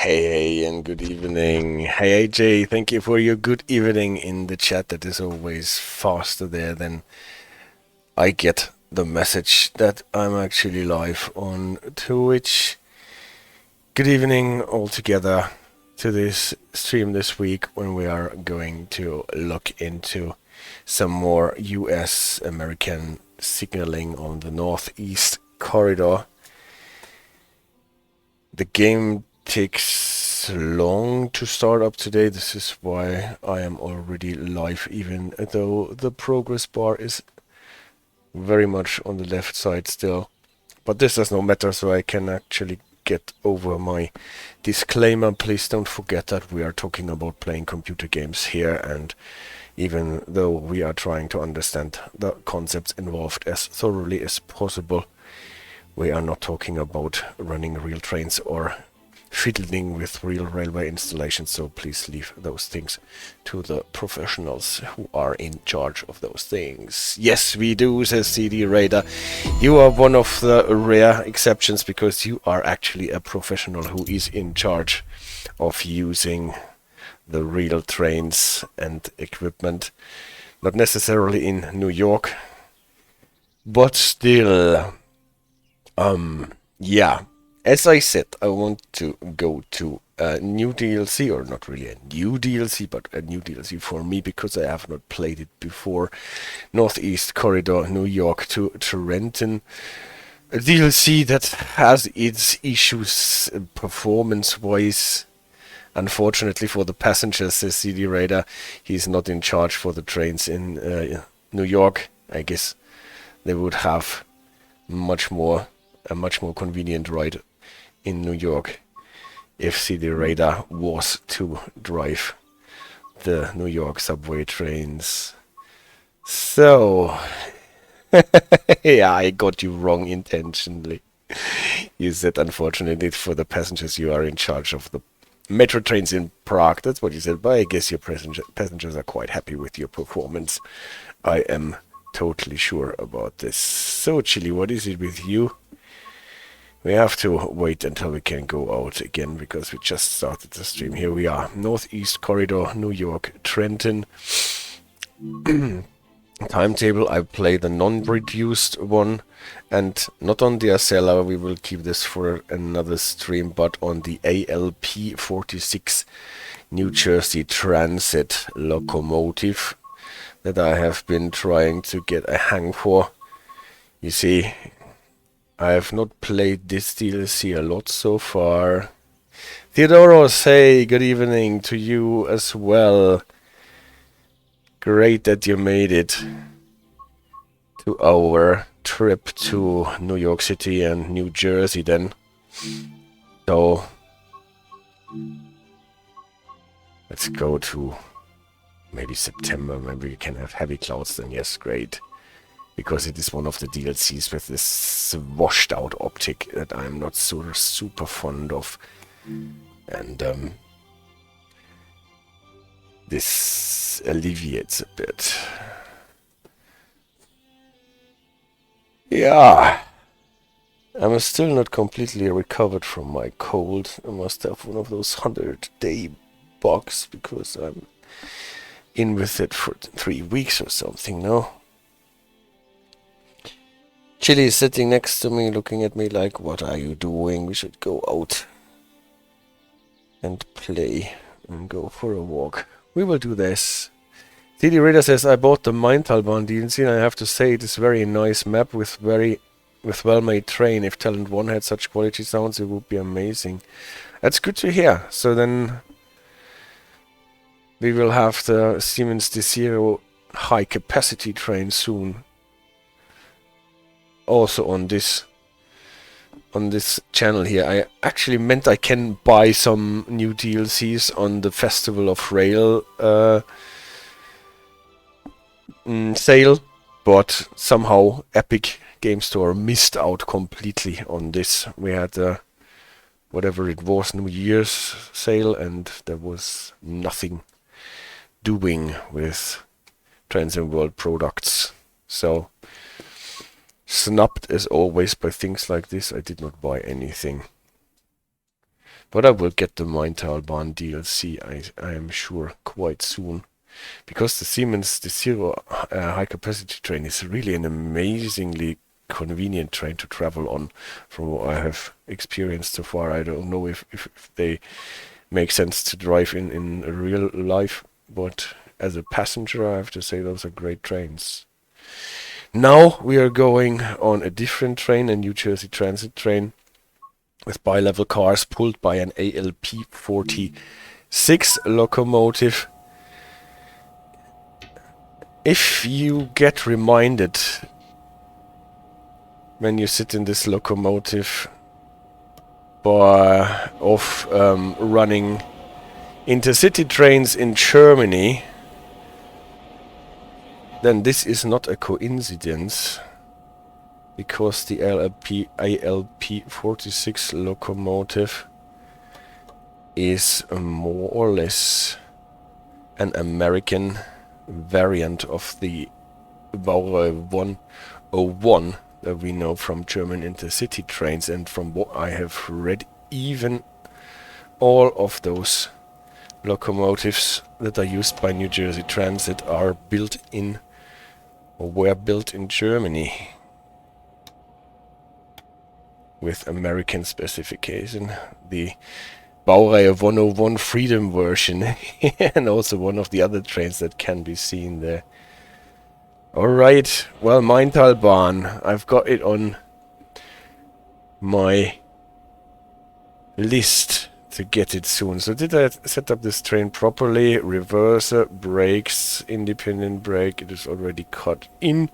Hey, and good evening. Hey, AJ, thank you for your good evening in the chat. That is always faster there than I get the message that I'm actually live on Twitch. Good evening all together to this stream this week when we are going to look into some more US American signaling on the Northeast Corridor. The game takes long to start up today. This is why I am already live, even though the progress bar is very much on the left side still. But this does not matter, so I can actually get over my disclaimer. Please don't forget that we are talking about playing computer games here, and even though we are trying to understand the concepts involved as thoroughly as possible, we are not talking about running real trains or fiddling with real railway installations, so please leave those things to the professionals who are in charge of those things. Yes, we do, says CD Raider. You are one of the rare exceptions because you are actually a professional who is in charge of using the real trains and equipment. Not necessarily in New York, but still. Yeah, as I said, I want to go to a new DLC, or not really a new DLC, but a new DLC for me because I have not played it before. Northeast Corridor, New York to Trenton. A DLC that has its issues performance-wise. Unfortunately for the passengers, says CD Raider, he's not in charge for the trains in New York. I guess they would have a much more convenient ride in New York if CD Raider was to drive the New York subway trains. So, yeah, I got you wrong intentionally. You said, unfortunately, for the passengers, you are in charge of the metro trains in Prague. That's what you said, but I guess your passengers are quite happy with your performance. I am totally sure about this. So, Chili, what is it with you? We have to wait until we can go out again because we just started the stream. Here we are. Northeast Corridor, New York, Trenton. Timetable, I play the non-reduced one, and not on the Acela. We will keep this for another stream, but on the ALP 46 New Jersey Transit locomotive that I have been trying to get a hang for. You see, I have not played this DLC a lot so far. Theodoros, hey, good evening to you as well. Great that you made it to our trip to New York City and New Jersey then. So, let's go to maybe September. Maybe we can have heavy clouds then. Yes, great. Because it is one of the DLCs with this washed out optic that I'm not so super fond of. And this alleviates a bit. Yeah. I'm still not completely recovered from my cold. I must have one of those 100-day bugs because I'm in with it for 3 weeks or something now. Chili is sitting next to me, looking at me like, what are you doing? We should go out and play and go for a walk. We will do this. CD Raider says, I bought the Maintalbahn DLC, and I have to say it is a very nice map with well-made train. If Talent 1 had such quality sounds, it would be amazing. That's good to hear. So then we will have the Siemens D0 high-capacity train soon. Also on this channel here. I actually meant I can buy some new DLCs on the Festival of Rail sale, but somehow Epic Game Store missed out completely on this. We had whatever it was, New Year's sale, and there was nothing doing with Trans and World products. So snubbed as always by things like this. I did not buy anything. But I will get the Maintalbahn DLC, I am sure, quite soon. Because the Siemens, the Zero high capacity train is really an amazingly convenient train to travel on. From what I have experienced so far, I don't know if they make sense to drive in real life, but as a passenger I have to say those are great trains. Now we are going on a different train, a New Jersey Transit train with bi-level cars pulled by an ALP 46 locomotive. If you get reminded when you sit in this locomotive of running intercity trains in Germany, then this is not a coincidence, because the ALP 46 locomotive is more or less an American variant of the Baureihe 101 that we know from German intercity trains, and from what I have read, even all of those locomotives that are used by New Jersey Transit are built in, or were built in Germany with American specification. The Baureihe 101 Freedom version and also one of the other trains that can be seen there. Alright, well, Maintalbahn, I've got it on my list to get it soon. So did I set up this train properly? Reverser, brakes, independent brake, it is already cut in.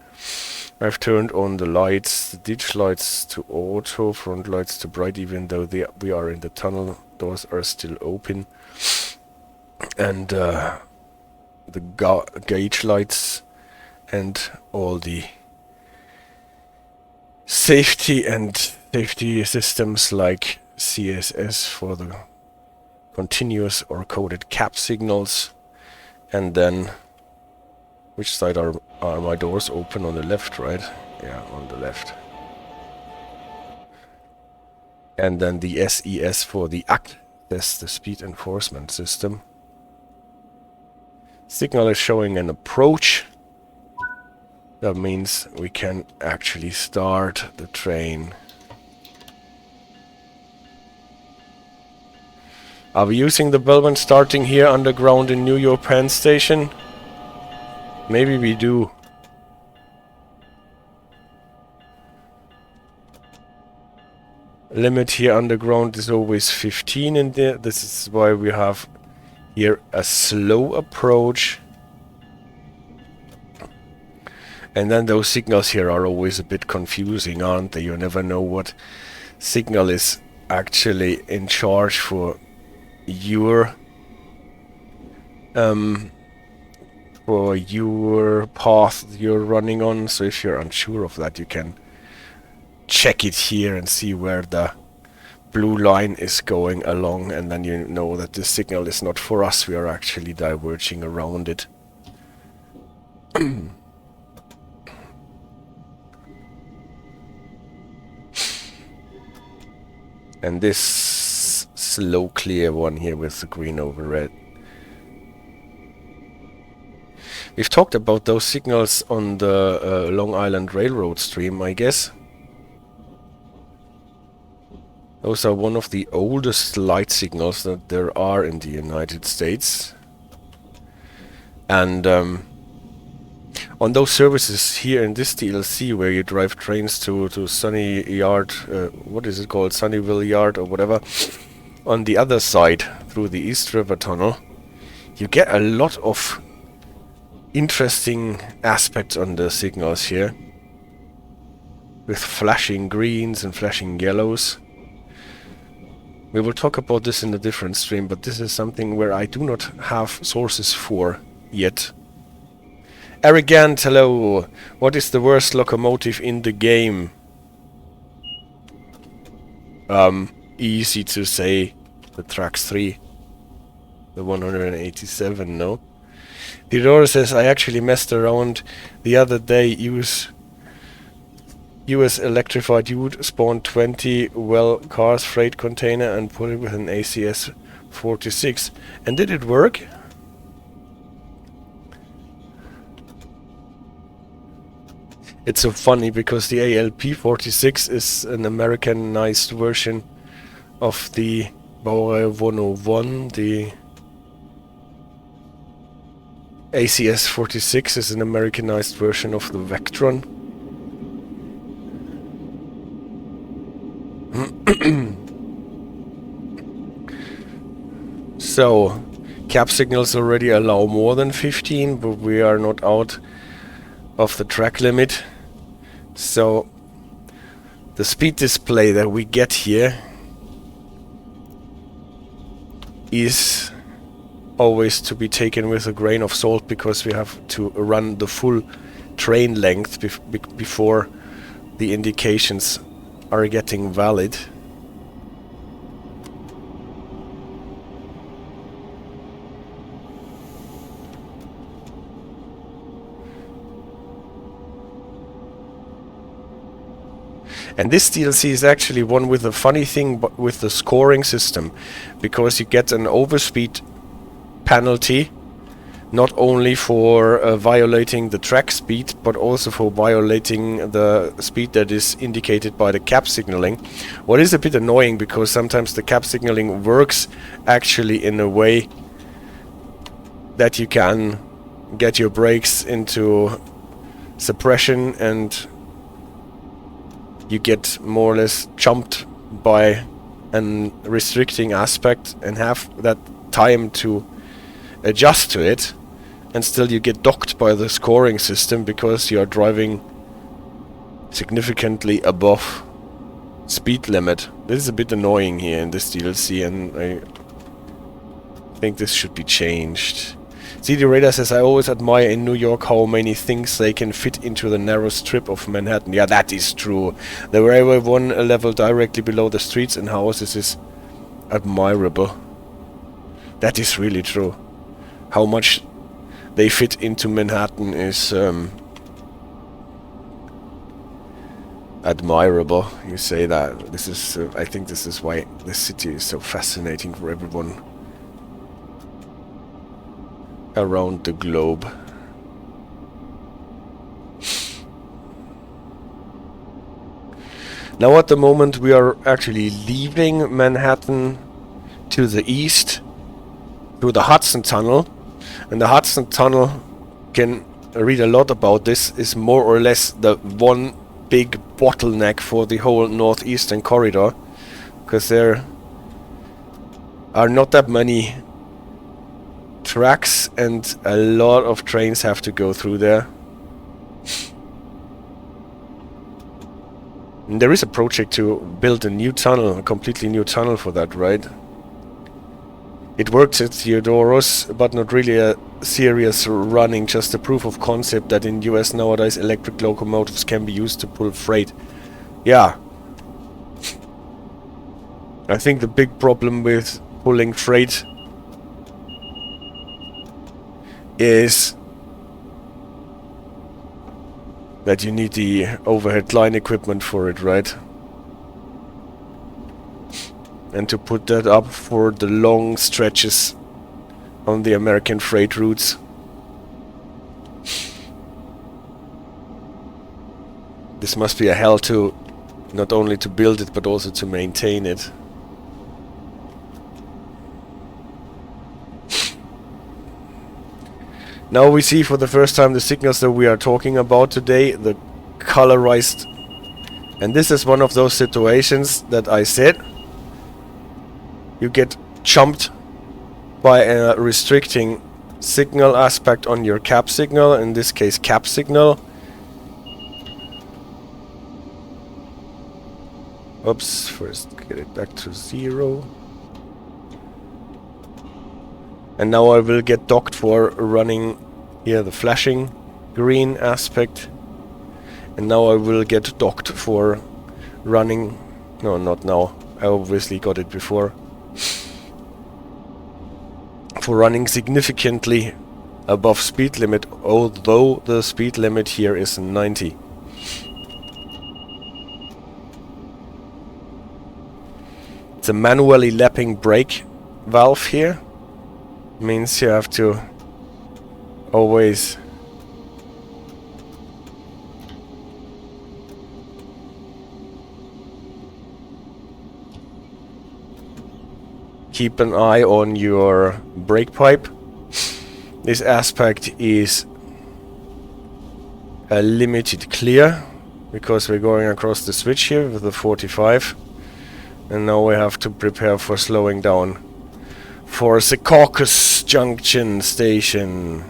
I've turned on the lights, the ditch lights to auto, front lights to bright, even though we are in the tunnel, doors are still open. And the gauge lights and all the safety systems like CSS for the continuous or coded cap signals. And then, which side are my doors open? On the left, right? Yeah, on the left. And then the SES for the ACT, that's the speed enforcement system. Signal is showing an approach. That means we can actually start the train. Are we using the Bellman starting here underground in York Penn Station? Maybe we do. Limit here underground is always 15 in there. This is why we have here a slow approach. And then those signals here are always a bit confusing, aren't they? You never know what signal is actually in charge for your path you're running on. So if you're unsure of that, you can check it here and see where the blue line is going along, and then you know that this signal is not for us. We are actually diverging around it. And this slow clear one here with the green over red. We've talked about those signals on the Long Island Railroad stream, I guess. Those are one of the oldest light signals that there are in the United States. And on those services here in this DLC, where you drive trains to Sunny Yard, what is it called, Sunnyville Yard or whatever, on the other side through the East River Tunnel, you get a lot of interesting aspects on the signals here, with flashing greens and flashing yellows. We will talk about this in a different stream, but this is something where I do not have sources for yet. Arrogant, hello. What is the worst locomotive in the game? Easy to say. The Trax 3. The 187, no? Theodore says, I actually messed around the other day. Use US electrified ute spawned 20 well cars freight container and put it with an ACS 46. And did it work? It's so funny because the ALP 46 is an Americanized version of the Baureihe 101. The ACS 46 is an Americanized version of the Vectron. So, cap signals already allow more than 15, but we are not out of the track limit. So, the speed display that we get here is always to be taken with a grain of salt, because we have to run the full train length before the indications are getting valid. And this DLC is actually one with a funny thing with the scoring system, because you get an overspeed penalty not only for violating the track speed, but also for violating the speed that is indicated by the cap signaling. What is a bit annoying, because sometimes the cap signaling works actually in a way that you can get your brakes into suppression and you get more or less jumped by an restricting aspect and have that time to adjust to it, and still you get docked by the scoring system because you are driving significantly above speed limit. This is a bit annoying here in this DLC, and I think this should be changed. CD Radar says, I always admire in New York how many things they can fit into the narrow strip of Manhattan. Yeah, that is true. The railway one level directly below the streets and houses is admirable. That is really true. How much they fit into Manhattan is admirable. You say that. This is, I think this is why this city is so fascinating for everyone around the globe. Now at the moment we are actually leaving Manhattan to the east through the Hudson Tunnel, and the Hudson Tunnel, can read a lot about this, is more or less the one big bottleneck for the whole northeastern corridor, because there are not that many tracks and a lot of trains have to go through there. And there is a project to build a new tunnel, a completely new tunnel for that, right? It works at Theodoros, but not really a serious running, just a proof of concept that in US nowadays electric locomotives can be used to pull freight. Yeah. I think the big problem with pulling freight is that you need the overhead line equipment for it, right? And to put that up for the long stretches on the American freight routes. This must be a hell to not only to build it but also to maintain it. Now we see for the first time the signals that we are talking about today, the colorized. And this is one of those situations that I said. You get jumped by a restricting signal aspect on your cap signal, in this case cap signal. Oops, first get it back to 0. And now I will get docked for running here the flashing green aspect. And now I will get docked for running... No, not now. I obviously got it before. For running significantly above speed limit, although the speed limit here is 90. It's a manually lapping brake valve here. Means you have to always keep an eye on your brake pipe. This aspect is a limited clear because we're going across the switch here with the 45, and now we have to prepare for slowing down for Secaucus Junction Station.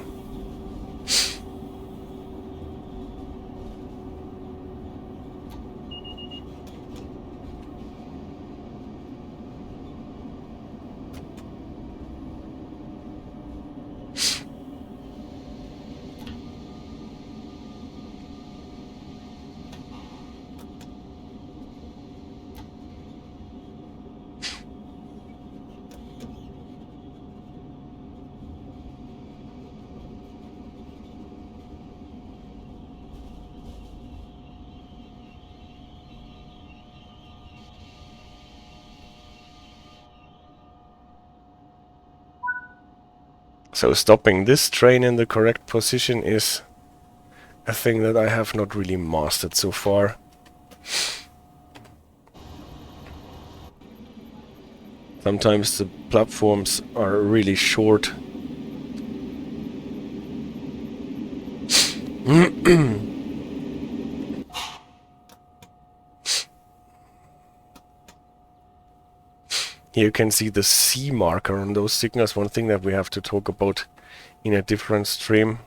So stopping this train in the correct position is a thing that I have not really mastered so far. Sometimes the platforms are really short. Here you can see the C marker on those signals. One thing that we have to talk about in a different stream.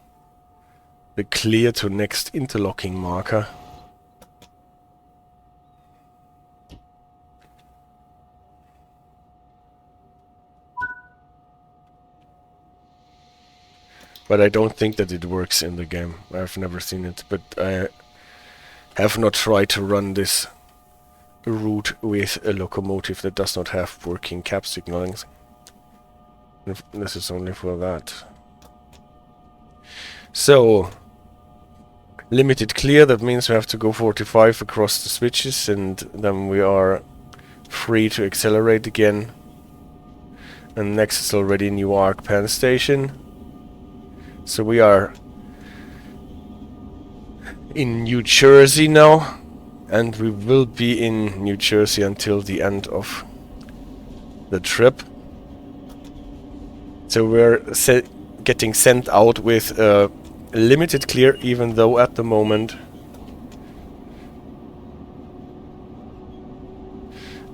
The clear to next interlocking marker. But I don't think that it works in the game. I've never seen it, but I have not tried to run this route with a locomotive that does not have working cap signaling. This is only for that. So, limited clear, that means we have to go 45 across the switches, and then we are free to accelerate again. And next is already Newark Penn Station. So we are in New Jersey now. And we will be in New Jersey until the end of the trip. So we're getting sent out with a limited clear, even though at the moment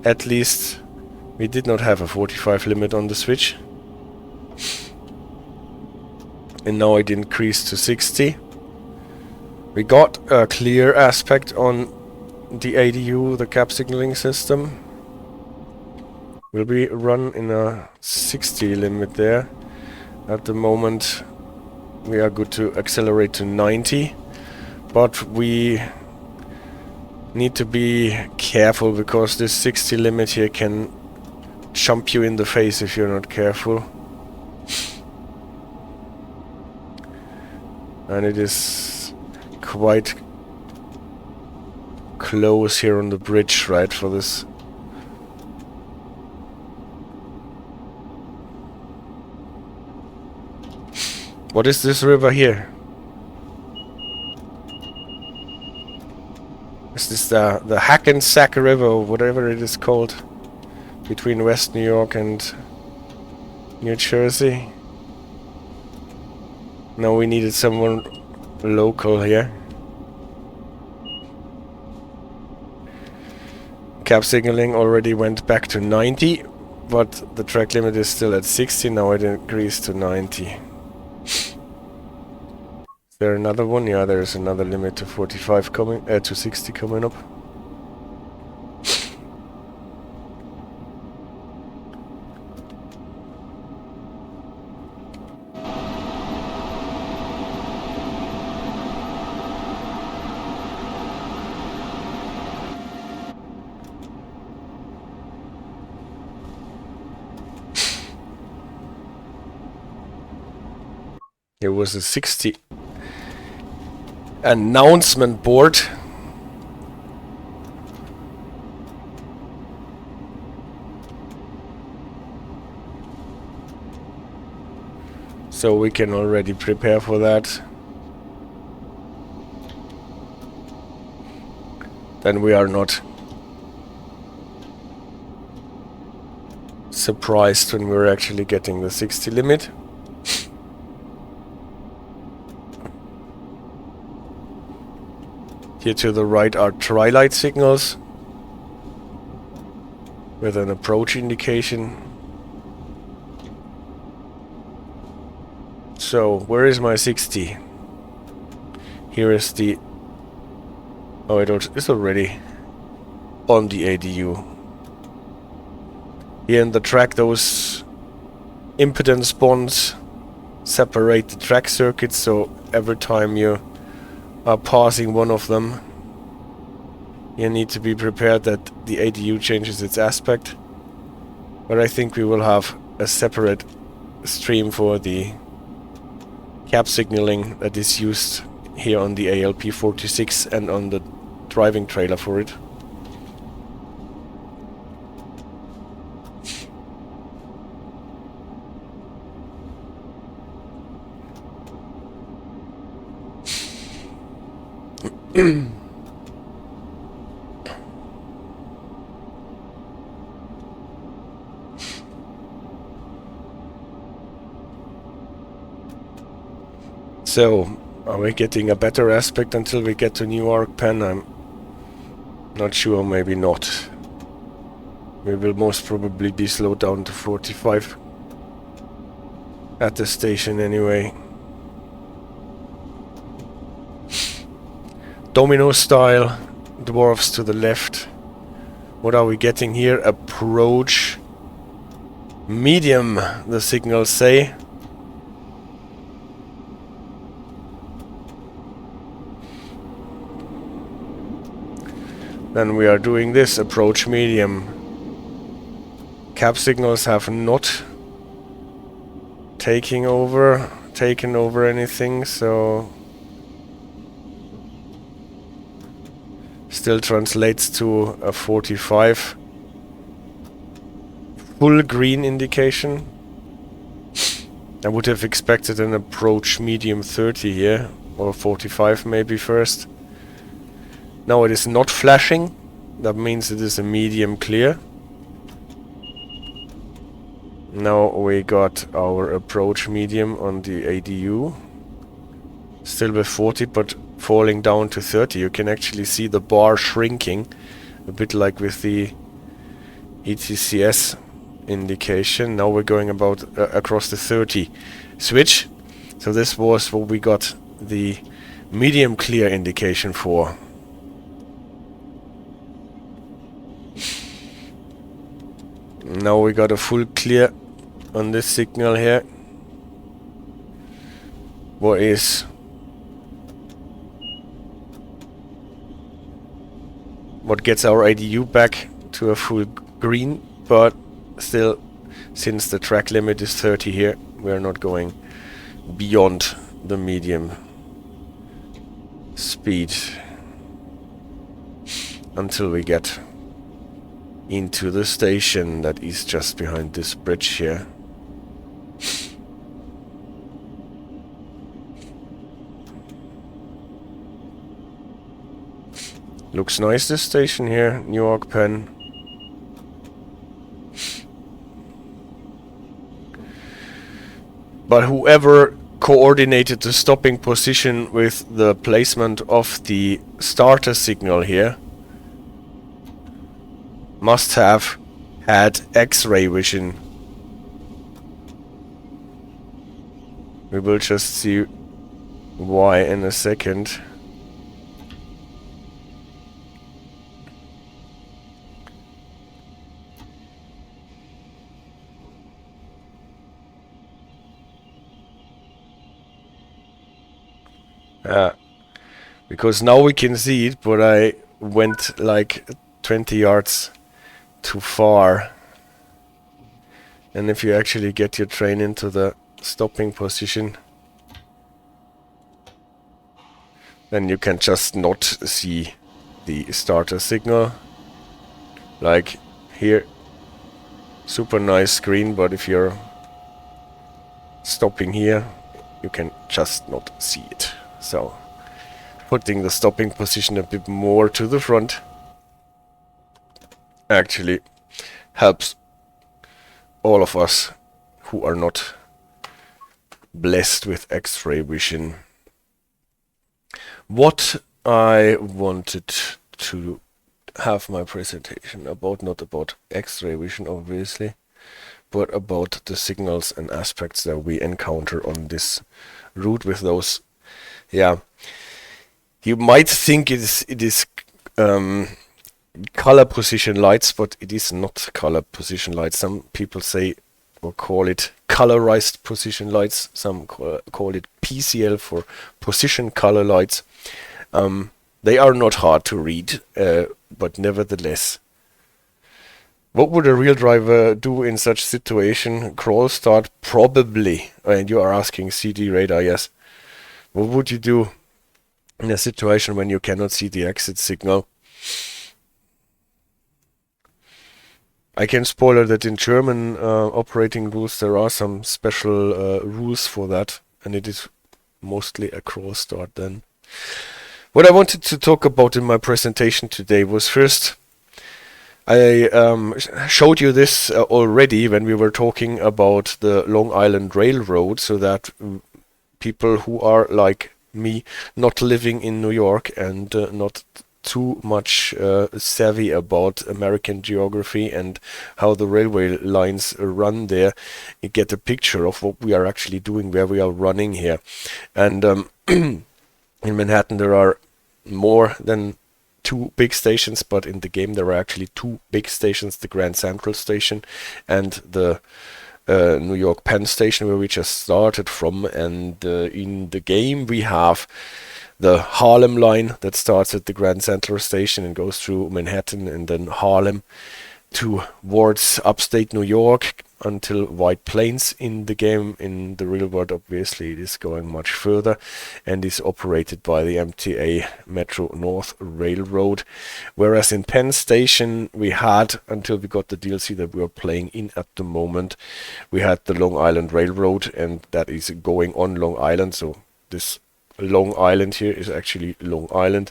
at least we did not have a 45 limit on the switch. And now it increased to 60. We got a clear aspect on the ADU, the cap signaling system. Will be run in a 60 limit there. At the moment we are good to accelerate to 90, but we need to be careful because this 60 limit here can jump you in the face if you're not careful. And it is quite close here on the bridge, right, for this. What is this river here? Is this the Hackensack River or whatever it is called, between West New York and New Jersey? No, we needed someone local here. Cap signaling already went back to 90, but the track limit is still at 60. Now it increased to 90. Is there another one? Yeah, there's another limit to 45 coming, to 60 coming up. There was a 60 announcement board. So we can already prepare for that. Then we are not surprised when we're actually getting the 60 limit. Here to the right are tri-light signals with an approach indication. So, where is my 60? Here is the... Oh, it is already on the ADU. Here in the track, those impedance bonds separate the track circuits, so every time you are passing one of them, you need to be prepared that the ADU changes its aspect. But I think we will have a separate stream for the cab signaling that is used here on the ALP 46 and on the driving trailer for it. So, are we getting a better aspect until we get to Newark Penn? I'm not sure, maybe not. We will most probably be slowed down to 45 at the station anyway. Domino style, dwarfs to the left. What are we getting here? Approach medium, the signals say. Then we are doing this, approach medium. Cab signals have not taken over anything, so still translates to a 45 full green indication. I would have expected an approach medium 30 here, or 45 maybe first. Now it is not flashing, that means it is a medium clear. Now we got our approach medium on the ADU. Still with 40, but falling down to 30. You can actually see the bar shrinking, a bit like with the ETCS indication. Now we're going about across the 30 switch. So this was what we got the medium clear indication for. Now we got a full clear on this signal here. What gets our ADU back to a full green, but still, since the track limit is 30 here, we are not going beyond the medium speed until we get into the station that is just behind this bridge here. Looks nice, this station here, Newark Penn. But whoever coordinated the stopping position with the placement of the starter signal here must have had X-ray vision. We will just see why in a second. Because now we can see it, but I went like 20 yards too far. And if you actually get your train into the stopping position, then you can just not see the starter signal. Like here, super nice screen, but if you're stopping here, you can just not see it. So putting the stopping position a bit more to the front actually helps all of us who are not blessed with X-ray vision. What I wanted to have my presentation about, not about X-ray vision obviously, but about the signals and aspects that we encounter on this route with those, yeah, you might think it is color position lights, but it is not color position lights. Some people say or call it colorized position lights. Some call it PCL for position color lights. They are not hard to read, but nevertheless. What would a real driver do in such situation? Crawl start? Probably. And you are asking CD radar, yes. What would you do in a situation when you cannot see the exit signal? I can spoiler that in German operating rules there are some special rules for that, and it is mostly a crawl start then. What I wanted to talk about in my presentation today was first, I showed you this already when we were talking about the Long Island Railroad, so that people who are like me, not living in New York and not too much savvy about American geography and how the railway lines run there, you get a picture of what we are actually doing, where we are running here. And in Manhattan there are more than 2 big stations, but in the game there are actually 2 big stations, the Grand Central Station and the New York Penn Station, where we just started from. And in the game we have the Harlem line that starts at the Grand Central Station and goes through Manhattan and then Harlem towards upstate New York until White Plains. In the game, in the real world obviously it is going much further and is operated by the MTA Metro North Railroad, whereas in Penn Station we had, until we got the DLC that we are playing in at the moment, we had the Long Island Railroad, and that is going on Long Island. So this Long Island here is actually Long Island,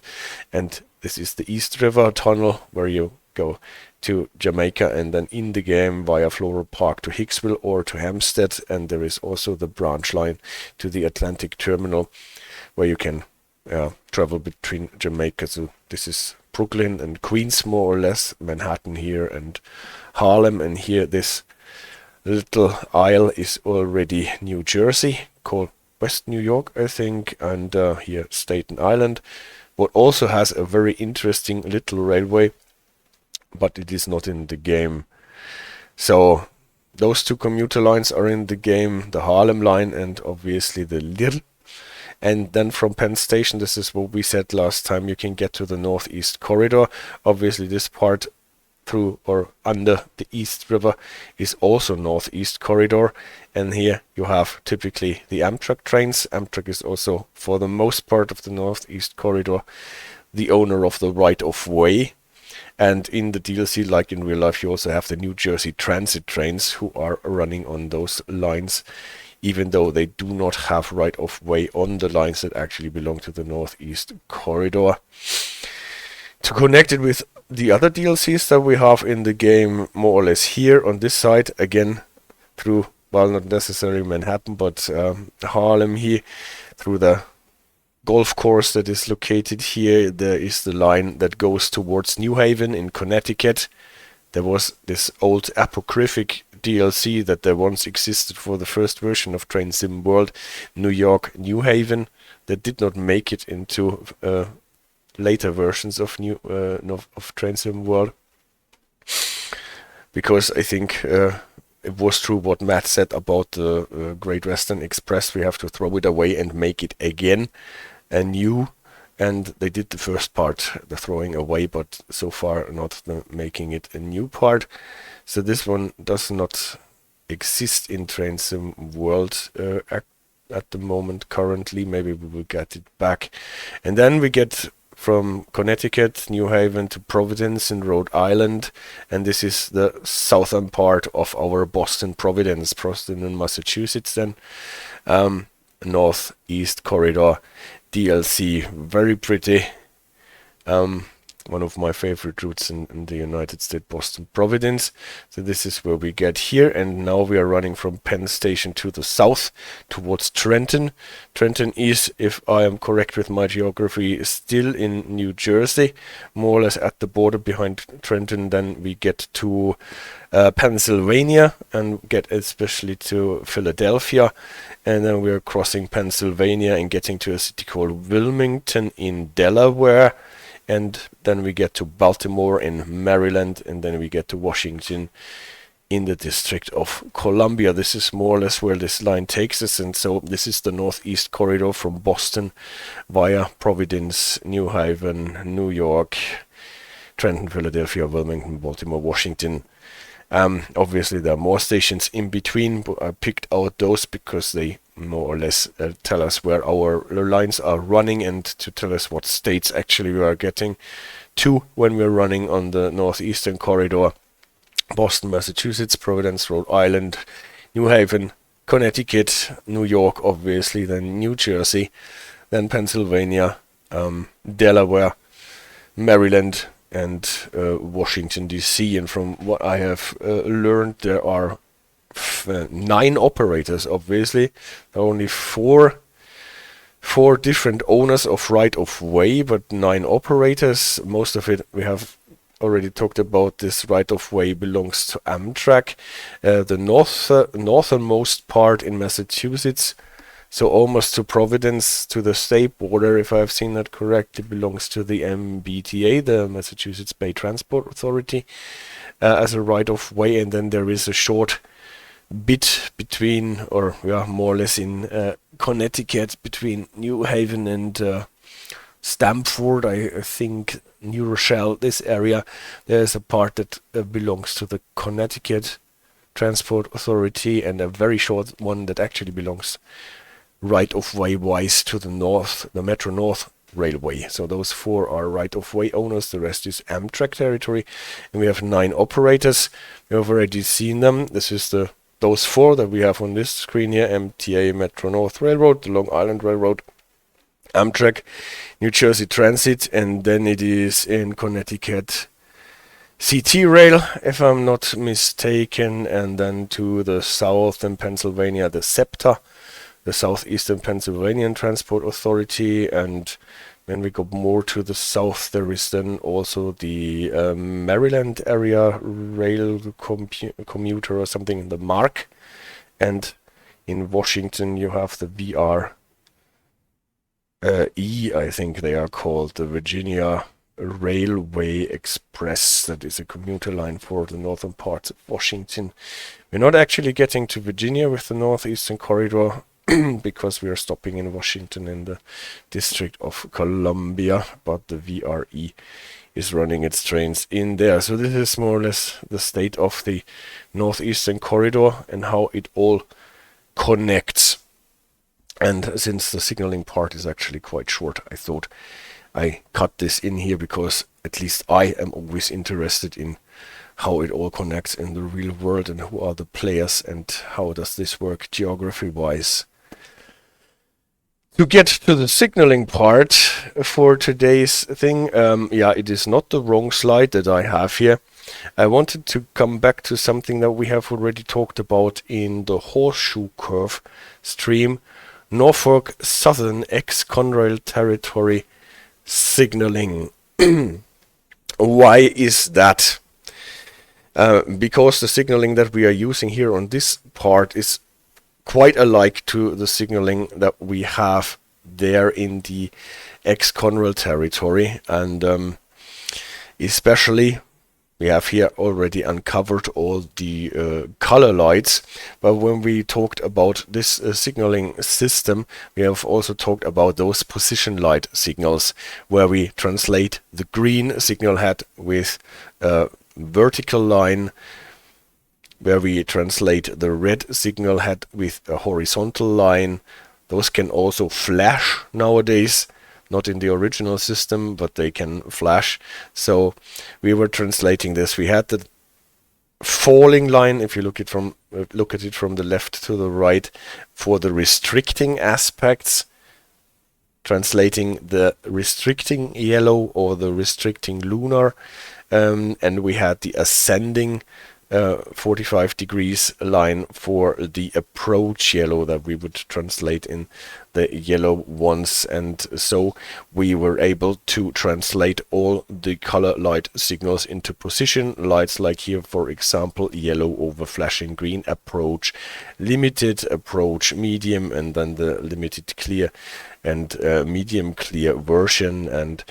and this is the East River Tunnel where you go to Jamaica and then in the game via Floral Park to Hicksville or to Hampstead. And there is also the branch line to the Atlantic Terminal where you can travel between Jamaica. So this is Brooklyn and Queens more or less, Manhattan here and Harlem, and here this little isle is already New Jersey, called West New York, I think, and here Staten Island, what also has a very interesting little railway, but it is not in the game. So those 2 commuter lines are in the game, the Harlem line and obviously the Little. And then from Penn Station, this is what we said last time, you can get to the Northeast Corridor. Obviously this part through or under the East River is also Northeast Corridor, and here you have typically the Amtrak trains. Amtrak is also, for the most part of the Northeast Corridor, the owner of the right-of-way. And in the DLC, like in real life, you also have the New Jersey Transit trains who are running on those lines, even though they do not have right-of-way on the lines that actually belong to the Northeast Corridor. To connect it with the other DLCs that we have in the game, more or less here on this side, again through, well, not necessarily Manhattan, but Harlem here, through the golf course that is located here. There is the line that goes towards New Haven in Connecticut. There was this old apocryphic DLC that there once existed for the first version of Train Sim World, New York New Haven, that did not make it into later versions of Train Sim World, because I think it was true what Matt said about the Great Western Express. We have to throw it away and make it again anew, and they did the first part, the throwing away, but so far not the making it a new part. So this one does not exist in Train Sim World at the moment currently. Maybe we will get it back. And then we get from Connecticut, New Haven to Providence in Rhode Island, and this is the southern part of our Boston in Massachusetts then. Northeast Corridor DLC, very pretty. One of my favorite routes in the United States, Boston, Providence. So this is where we get here, and now we are running from Penn Station to the south towards Trenton. Trenton is, if I am correct with my geography, still in New Jersey, more or less at the border behind Trenton. Then we get to Pennsylvania and get especially to Philadelphia, and then we are crossing Pennsylvania and getting to a city called Wilmington in Delaware. And then we get to Baltimore in Maryland, and then we get to Washington in the District of Columbia. This is more or less where this line takes us, and so this is the northeast corridor from Boston via Providence, New Haven, New York, Trenton, Philadelphia, Wilmington, Baltimore, Washington. Obviously there are more stations in between, but I picked out those because they more or less tell us where our lines are running and to tell us what states actually we are getting to when we're running on the northeastern corridor. Boston, Massachusetts, Providence, Rhode Island, New Haven, Connecticut, New York, obviously, then New Jersey, then Pennsylvania, Delaware, Maryland, and Washington D.C. And from what I have learned, there are 9 operators. Obviously, there are only four different owners of right of way, but 9 operators. Most of it we have already talked about. This right of way belongs to Amtrak. The northernmost part in Massachusetts, so almost to Providence, to the state border, if I've seen that correctly, belongs to the MBTA, the Massachusetts Bay Transport Authority, as a right of way. And then there is a short bit between, or more or less in Connecticut, between New Haven and Stamford, I think, New Rochelle, this area. There's a part that belongs to the Connecticut Transport Authority, and a very short one that actually belongs right-of-way wise to the north, the Metro North Railway. So those 4 are right-of-way owners. The rest is Amtrak territory, and we have 9 operators. We have already seen them. This is those 4 that we have on this screen here: MTA, Metro North Railroad, the Long Island Railroad, Amtrak, New Jersey Transit, and then it is in Connecticut CT Rail, if I'm not mistaken, and then to the south in Pennsylvania, the SEPTA, the Southeastern Pennsylvania Transport Authority. And when we go more to the south, there is then also the Maryland area rail commuter or something, the MARC. And in Washington you have the VRE, I think they are called, the Virginia Railway Express. That is a commuter line for the northern parts of Washington. We're not actually getting to Virginia with the northeastern corridor because we are stopping in Washington in the District of Columbia, but the VRE is running its trains in there. So this is more or less the state of the northeastern corridor and how it all connects. And since the signaling part is actually quite short, I thought I cut this in here because at least I am always interested in how it all connects in the real world and who are the players and how does this work geography wise. To get to the signaling part for today's thing, it is not the wrong slide that I have here. I wanted to come back to something that we have already talked about in the horseshoe curve stream: Norfolk Southern ex-Conrail territory signaling. Why is that? Because the signaling that we are using here on this part is quite alike to the signaling that we have there in the ex-Conrail territory, and especially we have here already uncovered all the color lights, but when we talked about this signaling system, we have also talked about those position light signals, where we translate the green signal head with a vertical line, where we translate the red signal head with a horizontal line. Those can also flash nowadays. not in the original system, but they can flash. So we were translating this. We had the falling line, if you look at it from the left to the right, for the restricting aspects, translating the restricting yellow or the restricting lunar, and we had the ascending 45 degrees line for the approach yellow that we would translate in the yellow ones. And so we were able to translate all the color light signals into position lights, like here, for example, yellow over flashing green, approach limited, approach medium, and then the limited clear and medium clear version. And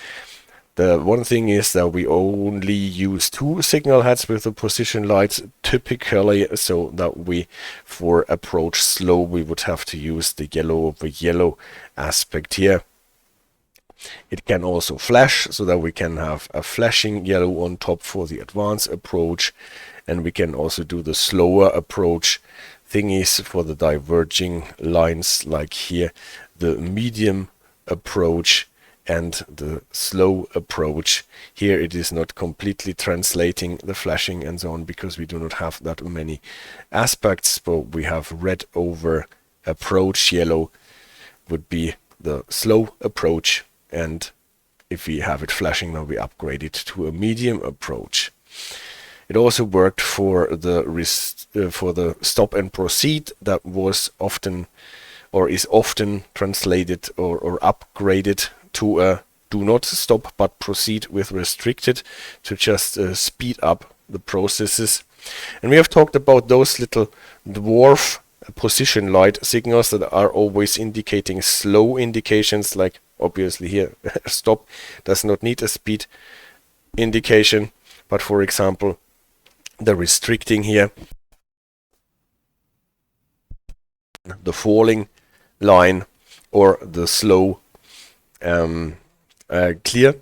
the one thing is that we only use 2 signal heads with the position lights typically, so that we, for approach slow, we would have to use the yellow over yellow aspect here. It can also flash, so that we can have a flashing yellow on top for the advanced approach, and we can also do the slower approach thingies for the diverging lines, like here, the medium approach and the slow approach. Here it is not completely translating the flashing and so on, because we do not have that many aspects, but we have red over approach yellow would be the slow approach, and if we have it flashing, then we upgrade it to a medium approach. It also worked for the stop and proceed, that was often or is often translated or upgraded to a do not stop but proceed with restricted, to just speed up the processes. And we have talked about those little dwarf position light signals that are always indicating slow indications, like obviously here stop does not need a speed indication, but for example the restricting here, the falling line, or the slow clear.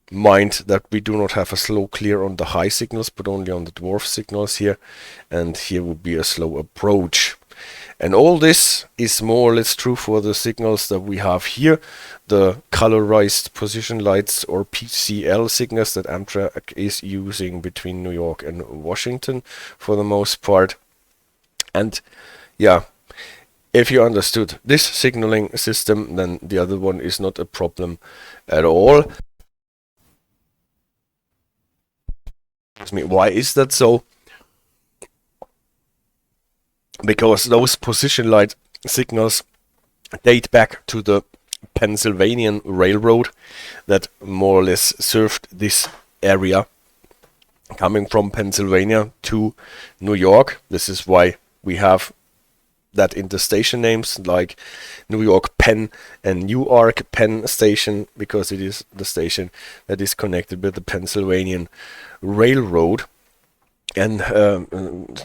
Mind that we do not have a slow clear on the high signals, but only on the dwarf signals here, and here would be a slow approach. And all this is more or less true for the signals that we have here, the colorized position lights or PCL signals that Amtrak is using between New York and Washington for the most part. And yeah, if you understood this signaling system, then the other one is not a problem at all. Why is that so? Because those position light signals date back to the Pennsylvania Railroad that more or less served this area coming from Pennsylvania to New York. This is why we have that in the station names, like New York Penn and Newark Penn Station, because it is the station that is connected with the Pennsylvania Railroad. And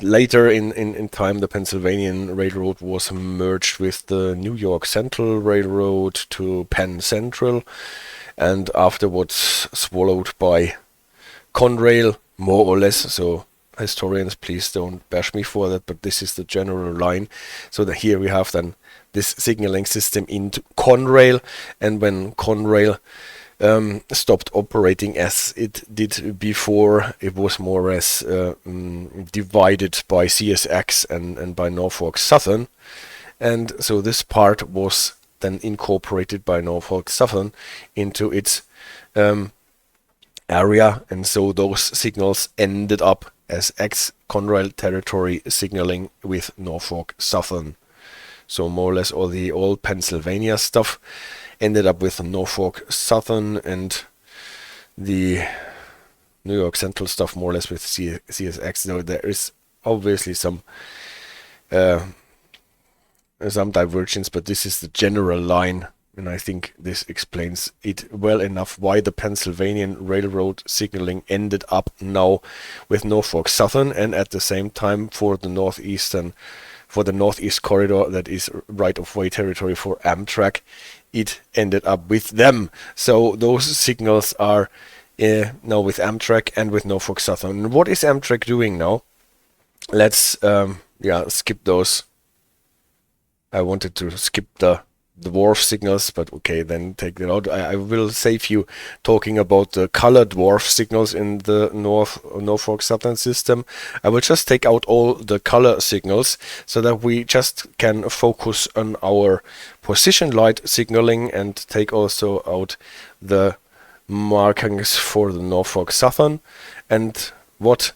later in time, the Pennsylvania Railroad was merged with the New York Central Railroad to Penn Central, and afterwards swallowed by Conrail, more or less. So historians, please don't bash me for that, but this is the general line. So that here we have then this signaling system into Conrail, and when Conrail stopped operating as it did before, it was more or less divided by CSX and by Norfolk Southern, and so this part was then incorporated by Norfolk Southern into its area, and so those signals ended up as ex-Conrail territory signaling with Norfolk Southern. So more or less all the old Pennsylvania stuff ended up with Norfolk Southern, and the New York Central stuff more or less with CSX. So there is obviously some divergence, but this is the general line, and I think this explains it well enough why the Pennsylvania Railroad signaling ended up now with Norfolk Southern, and at the same time for the Northeast corridor, that is right-of-way territory for Amtrak, it ended up with them. So those signals are now with Amtrak and with Norfolk Southern. And what is Amtrak doing now? Let's skip those. I wanted to skip the dwarf signals, but okay, then take that out. I will save you talking about the color dwarf signals in the Norfolk Southern system. I will just take out all the color signals so that we just can focus on our position light signaling, and take also out the markings for the Norfolk Southern. And what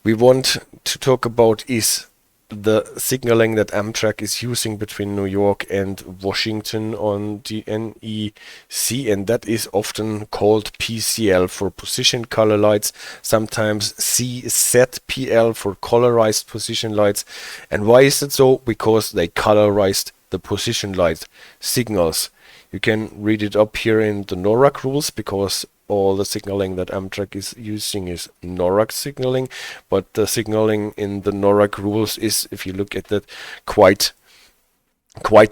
we want to talk about is the signaling that Amtrak is using between New York and Washington on the NEC, and that is often called PCL for position color lights, sometimes CZPL for colorized position lights. And why is it so? Because they colorized the position light signals. You can read it up here in the NORAC rules, because all the signaling that Amtrak is using is NORAC signaling, but the signaling in the NORAC rules is, if you look at that, quite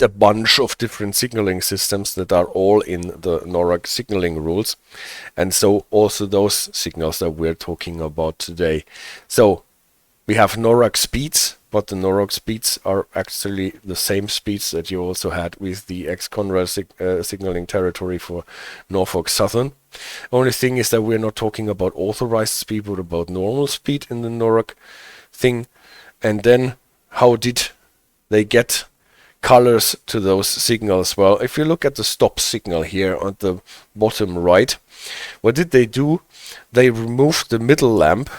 a bunch of different signaling systems that are all in the NORAC signaling rules, and so also those signals that we're talking about today. So we have NORAC speeds, but the NORAC speeds are actually the same speeds that you also had with the ex-Conrail signaling territory for Norfolk Southern. Only thing is that we're not talking about authorized speed, but about normal speed in the NORAC thing. And then how did they get colors to those signals? Well, if you look at the stop signal here on the bottom right, what did they do? They removed the middle lamp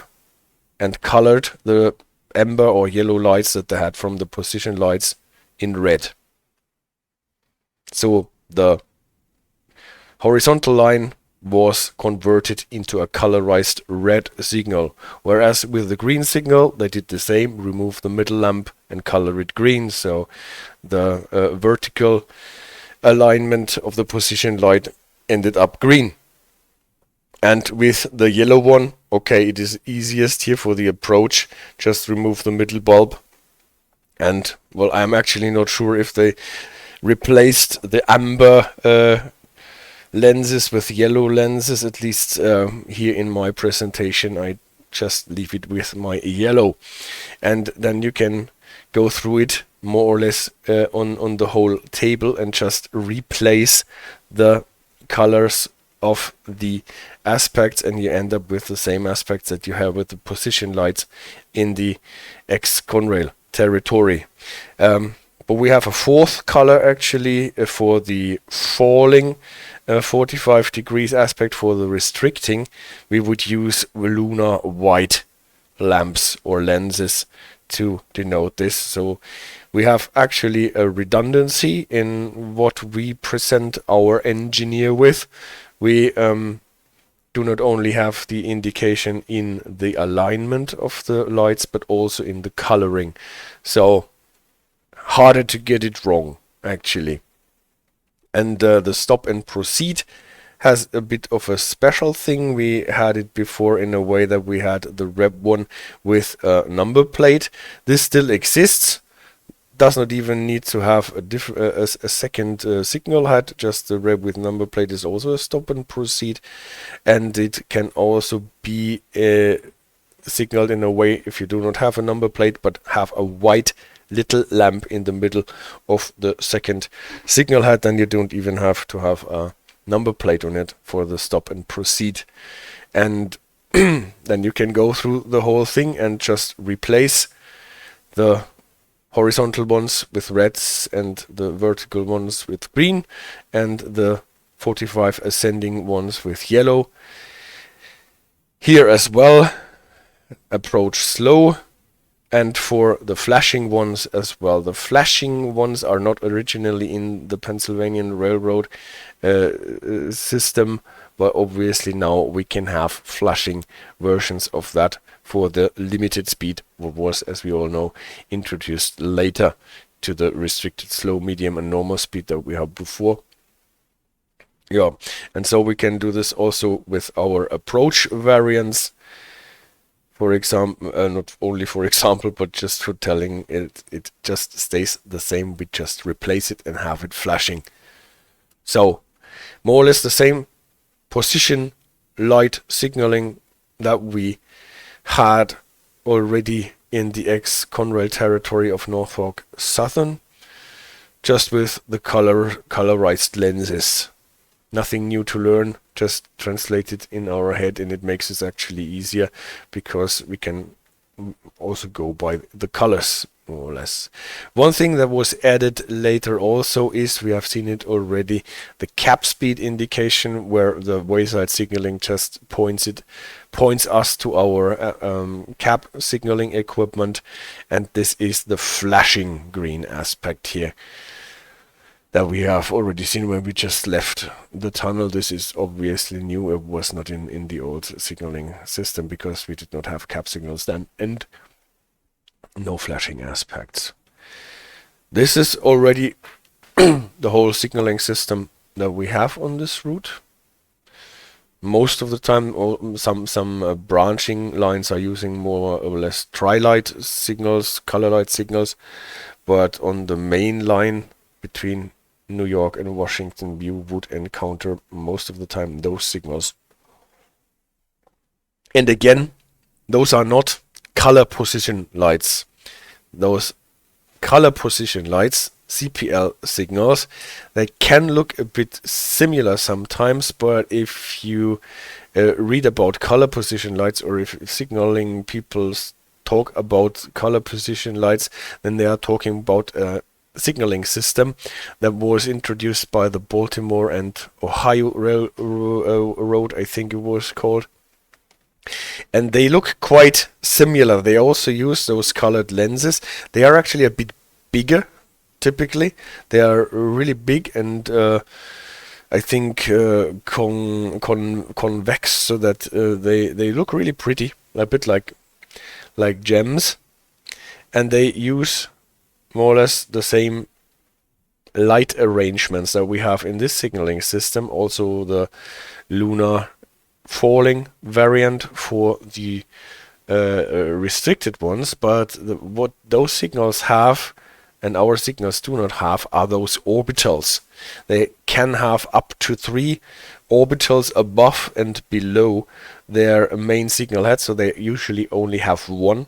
and colored the amber or yellow lights that they had from the position lights in red. So the horizontal line was converted into a colorized red signal, whereas with the green signal they did the same, remove the middle lamp and color it green, so the vertical alignment of the position light ended up green. And with the yellow one, okay, it is easiest here for the approach, just remove the middle bulb. And well, I'm actually not sure if they replaced the amber lenses with yellow lenses, at least here in my presentation I just leave it with my yellow, and then you can go through it more or less on the whole table and just replace the colors of the aspects, and you end up with the same aspects that you have with the position lights in the ex-Conrail territory. But we have a fourth color actually for the falling 45 degrees aspect. For the restricting, we would use lunar white lamps or lenses to denote this. So we have actually a redundancy in what we present our engineer with. We do not only have the indication in the alignment of the lights, but also in the coloring. So harder to get it wrong, actually. And the stop and proceed has a bit of a special thing. We had it before in a way that we had the Reb one with a number plate. This still exists. Does not even need to have a second signal head. Just the Reb with number plate is also a stop and proceed, and it can also be signaled in a way if you do not have a number plate but have a white little lamp in the middle of the second signal head, then you don't even have to have a number plate on it for the stop and proceed. And then you can go through the whole thing and just replace the horizontal ones with reds and the vertical ones with green, and the 45 ascending ones with yellow. Here as well, approach slow. And for the flashing ones as well. The flashing ones are not originally in the Pennsylvania Railroad system, but obviously now we can have flashing versions of that for the limited speed, what was, as we all know, introduced later to the restricted slow, medium and normal speed that we had before. Yeah, and so we can do this also with our approach variants. For example, not only for example, but just for telling it, it just stays the same. We just replace it and have it flashing. So, more or less the same position light signaling that we had already in the ex-Conrail territory of Norfolk Southern. just with the colorized lenses. Nothing new to learn, just translate it in our head, and it makes it actually easier because we can also go by the colors, more or less. One thing that was added later also is, we have seen it already, the cap speed indication, where the wayside signaling just points us to our cap signaling equipment, and this is the flashing green aspect here that we have already seen when we just left the tunnel. This is obviously new. It was not in the old signaling system because we did not have cap signals then, and no flashing aspects. This is already the whole signaling system that we have on this route. Most of the time, some branching lines are using more or less tri-light signals, color light signals, but on the main line between New York and Washington, you would encounter most of the time those signals. And again, those are not color position lights. Those color position lights, CPL signals, they can look a bit similar sometimes, but if you read about color position lights, or if signaling people talk about color position lights, then they are talking about signaling system that was introduced by the Baltimore and Ohio Railroad, I think it was called. And they look quite similar. They also use those colored lenses. They are actually a bit bigger, typically. They are really big and I think convex, so that they look really pretty, a bit like gems. And they use more or less the same light arrangements that we have in this signaling system. Also the lunar falling variant for the restricted ones, but what those signals have and our signals do not have are those orbitals. They can have up to 3 orbitals above and below their main signal head, so they usually only have one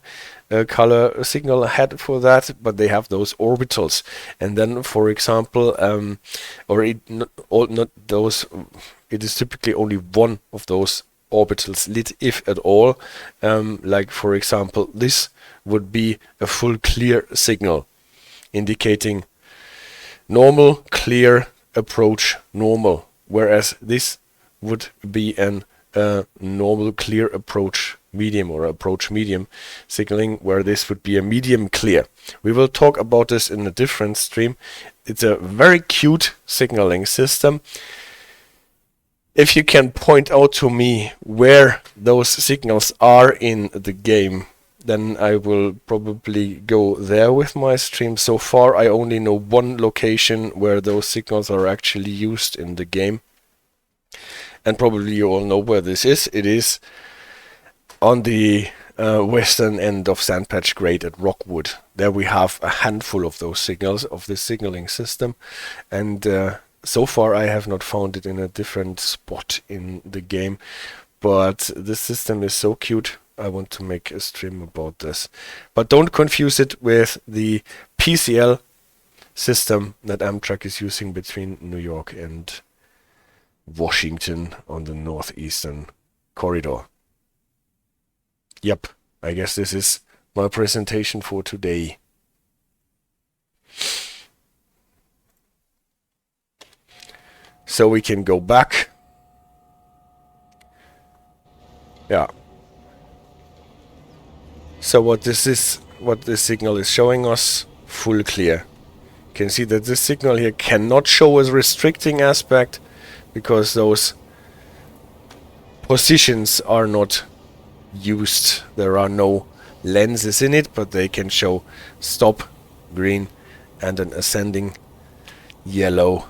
color signal head for that, but they have those orbitals. And then, for example, it is typically only one of those orbitals lit, if at all. Like, for example, this would be a full clear signal, indicating normal, clear, approach, normal, whereas this would be an normal, clear, approach, medium, or approach medium signaling, where this would be a medium clear. We will talk about this in a different stream. It's a very cute signaling system. If you can point out to me where those signals are in the game, then I will probably go there with my stream. So far I only know one location where those signals are actually used in the game, and probably you all know where this is. It is on the western end of Sandpatch Grade at Rockwood. There we have a handful of those signals of this signaling system, and so far I have not found it in a different spot in the game, but this system is so cute. I want to make a stream about this. But don't confuse it with the PCL system that Amtrak is using between New York and Washington on the northeastern corridor. Yep, I guess this is my presentation for today. So we can go back. Yeah. So what this signal is showing us, full clear. You can see that this signal here cannot show as restricting aspect because those positions are not used. There are no lenses in it, but they can show stop, green, and an ascending yellow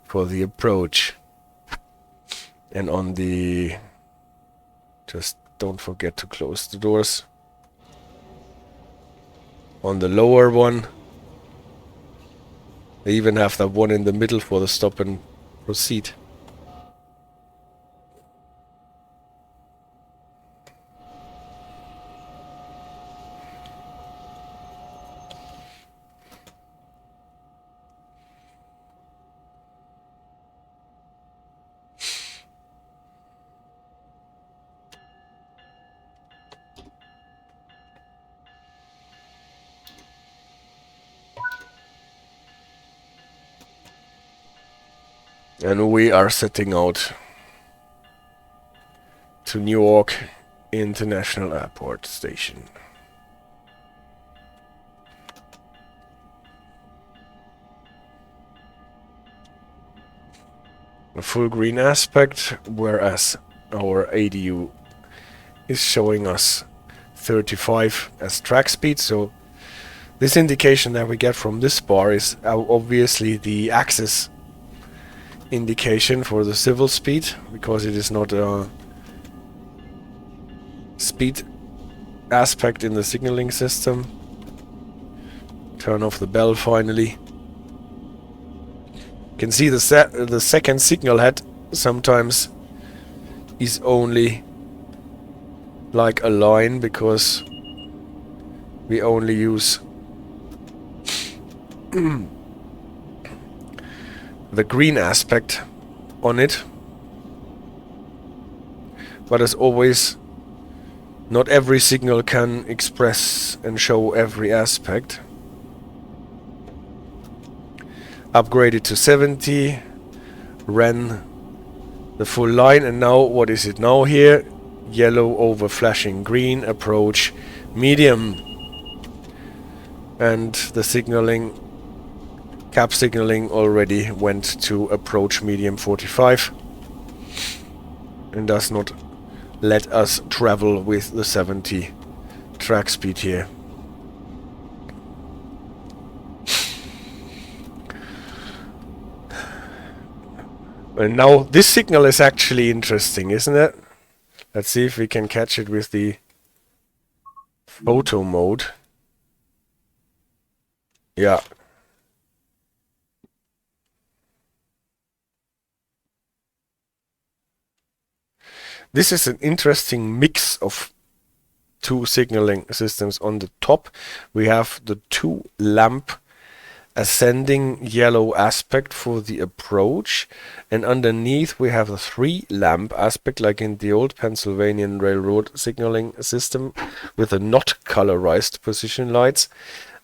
for the approach. And on the... just don't forget to close the doors. On the lower one, they even have that one in the middle for the stop and proceed. And we are setting out to Newark International Airport Station. A full green aspect, whereas our ADU is showing us 35 as track speed. So this indication that we get from this bar is obviously the ACSES indication for the civil speed, because it is not a speed aspect in the signaling system. Turn off the bell finally. You can see the second signal head sometimes is only like a line, because we only use the green aspect on it. But as always, not every signal can express and show every aspect. Upgraded to 70, ran the full line, and now what is it now here? Yellow over flashing green, approach medium. And the signaling, cap signaling already went to approach medium 45 and does not let us travel with the 70 track speed here. And now this signal is actually interesting, isn't it? Let's see if we can catch it with the photo mode. Yeah. This is an interesting mix of two signaling systems. On the top we have the two lamp ascending yellow aspect for the approach, and underneath we have a three lamp aspect like in the old Pennsylvanian Railroad signaling system with a not colorized position lights.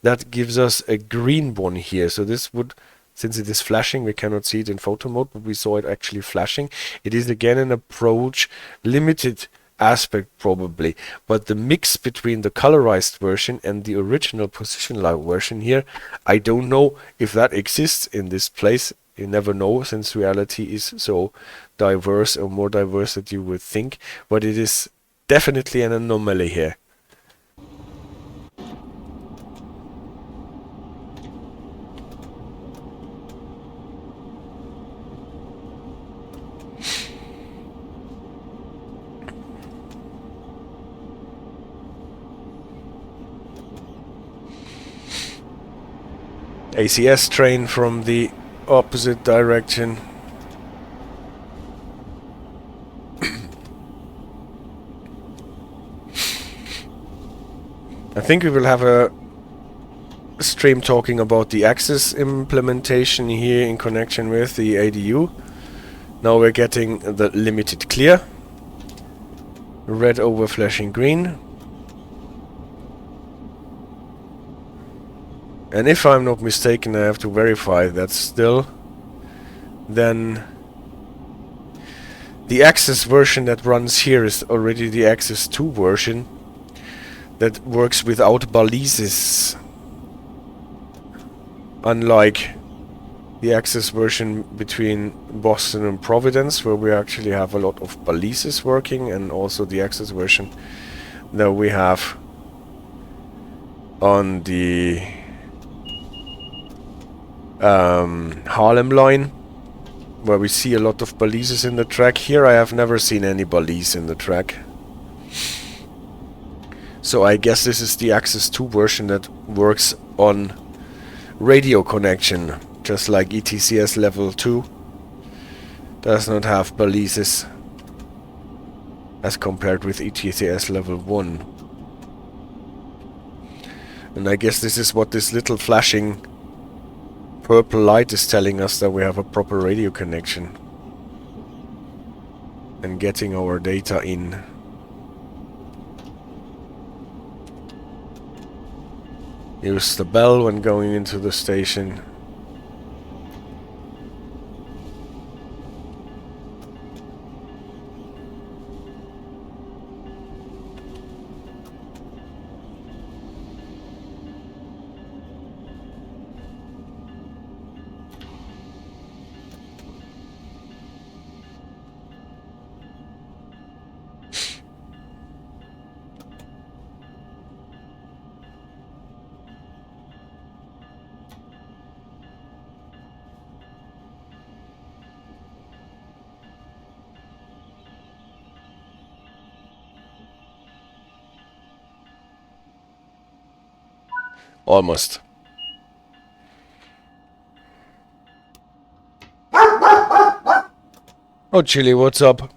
That gives us a green one here. So this would, since it is flashing, we cannot see it in photo mode, but we saw it actually flashing. It is again an approach limited aspect probably, but the mix between the colorized version and the original position light version here, I don't know if that exists in this place. You never know, since reality is so diverse, or more diverse than you would think, but it is definitely an anomaly here. ACS train from the opposite direction. I think we will have a stream talking about the ACSES implementation here in connection with the ADU. Now we're getting the limited clear. Red over flashing green. And if I'm not mistaken, I have to verify that still. Then the ACSES version that runs here is already the ACSES 2 version that works without balises. Unlike the ACSES version between Boston and Providence, where we actually have a lot of balises working, and also the ACSES version that we have on the Harlem line, where we see a lot of balises in the track. Here I have never seen any balise in the track. So I guess this is the ACSES 2 version that works on radio connection, just like ETCS level 2 does not have balises as compared with ETCS level 1. And I guess this is what this little flashing purple light is telling us, that we have a proper radio connection and getting our data in. Use the bell when going into the station. Almost. Oh, Chili, what's up?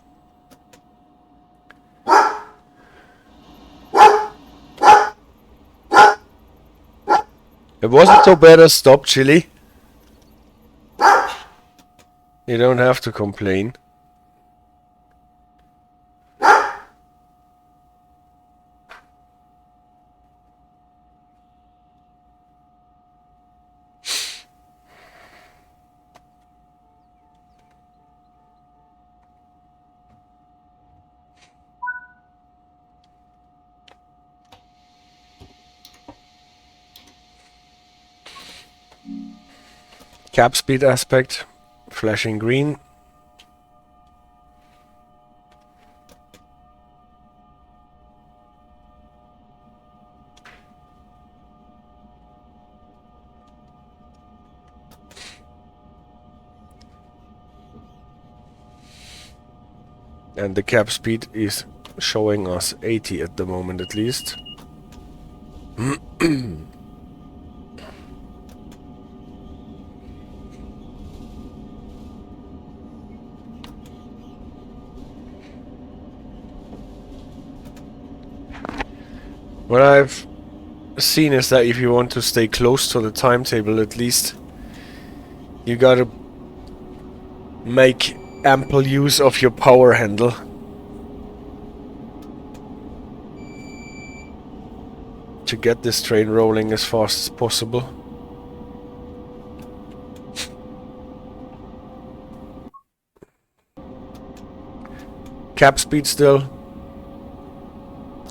It wasn't so bad as stop, Chili. You don't have to complain. Cap speed aspect, flashing green. And the cap speed is showing us 80 at the moment at least. What I've seen is that if you want to stay close to the timetable at least, you gotta make ample use of your power handle. To get this train rolling as fast as possible. Cap speed still.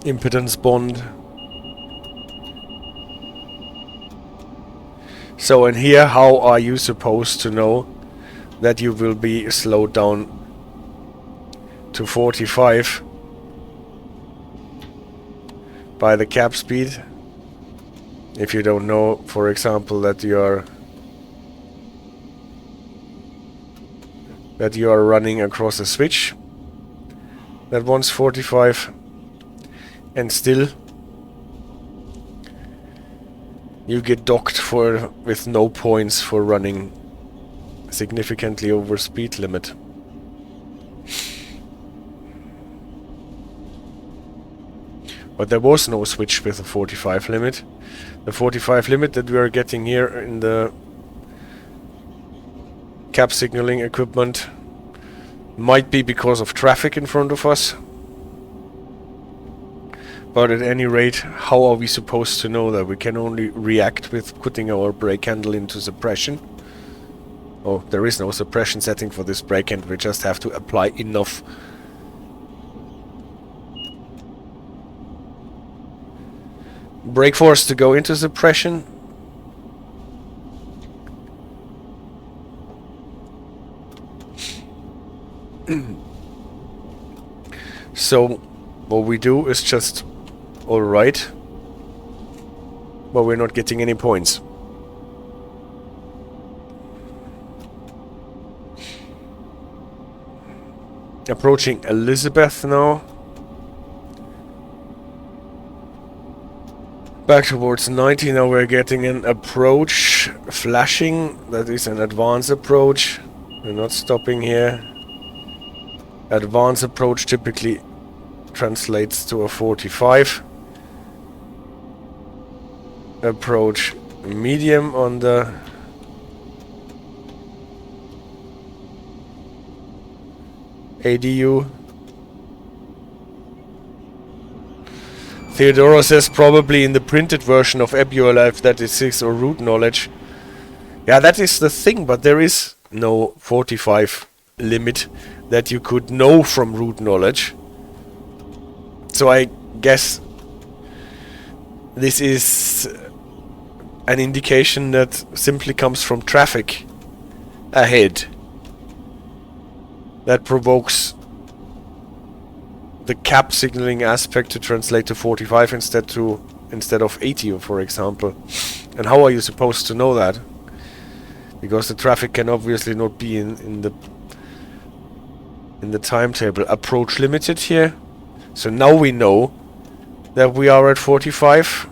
Impedance bond. So in here, how are you supposed to know that you will be slowed down to 45 by the cap speed? If you don't know, for example, that you are running across a switch that wants 45 and still you get docked with no points for running significantly over speed limit. But there was no switch with a 45 limit. The 45 limit that we are getting here in the cap signaling equipment might be because of traffic in front of us. But at any rate, how are we supposed to know that? We can only react with putting our brake handle into suppression. Oh, there is no suppression setting for this brake handle. We just have to apply enough brake force to go into suppression. So what we do is just alright, but we're not getting any points. Approaching Elisabeth now. Back towards 90, now we're getting an approach flashing. That is an advanced approach. We're not stopping here. Advanced approach typically translates to a 45. Approach medium on the ADU. Theodora says probably in the printed version of EbuLife that is 6 or root knowledge. Yeah, that is the thing, but there is no 45 limit that you could know from root knowledge. So I guess this is an indication that simply comes from traffic ahead that provokes the cap signaling aspect to translate to 45 instead of 80, for example. And how are you supposed to know that? Because the traffic can obviously not be in the timetable. Approach limited here. So now we know that we are at 45.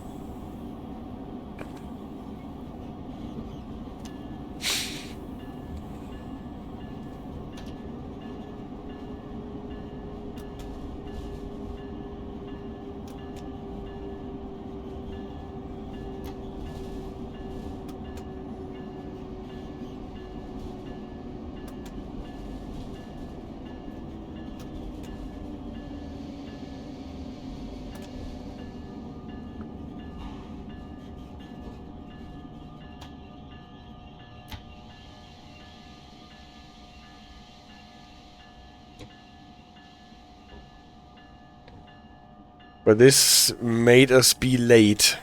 But this made us be late.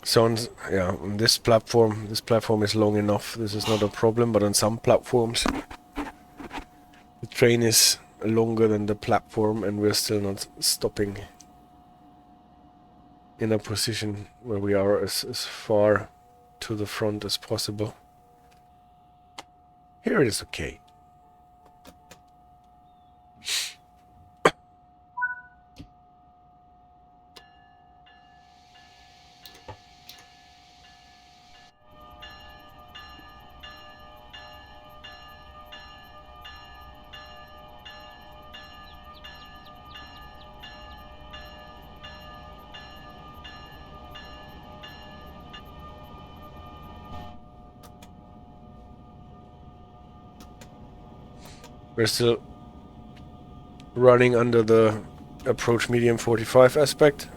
So on this platform is long enough. This is not a problem, but on some platforms the train is longer than the platform and we're still not stopping in a position where we are as far to the front as possible. Here it is okay. We're still running under the approach medium 45 aspect.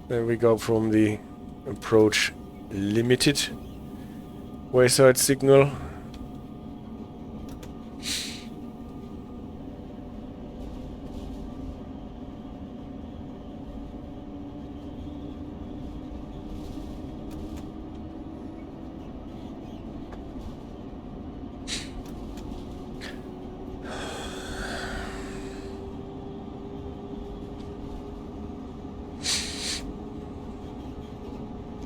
There we go from the approach limited wayside signal.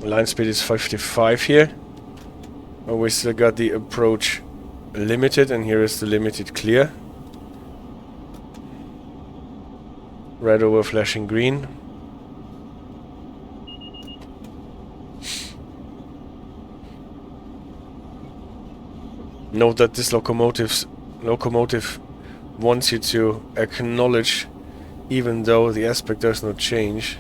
Line speed is 55 here. Oh, we still got the approach limited, and here is the limited clear. Red over flashing green. Note that this locomotive wants you to acknowledge even though the aspect does not change.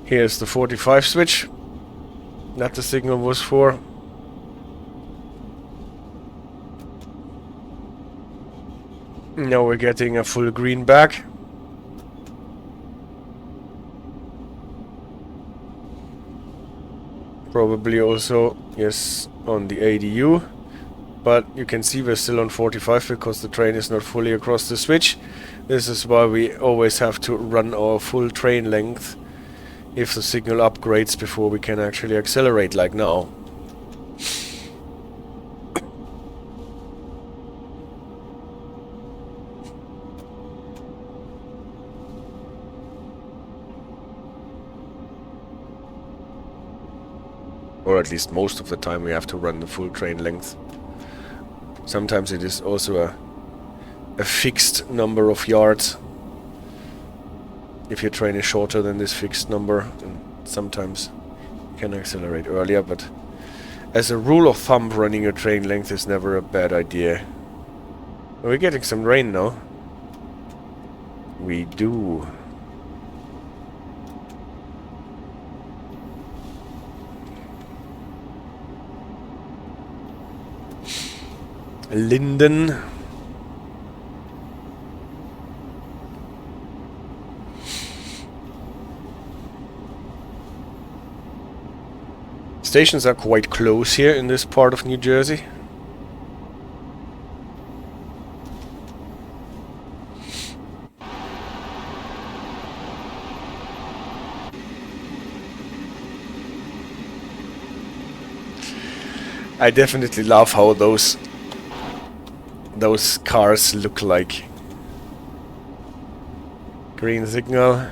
Here's the 45 switch that the signal was for. Now we're getting a full green back. Probably also, yes, on the ADU. But you can see we're still on 45 because the train is not fully across the switch. This is why we always have to run our full train length if the signal upgrades before we can actually accelerate, like now. Or at least most of the time we have to run the full train length. Sometimes it is also a fixed number of yards. If your train is shorter than this fixed number, then sometimes you can accelerate earlier, but as a rule of thumb, running your train length is never a bad idea. Are we getting some rain now? We do. Linden. Stations are quite close here in this part of New Jersey. I definitely love how those cars look like. Green signal.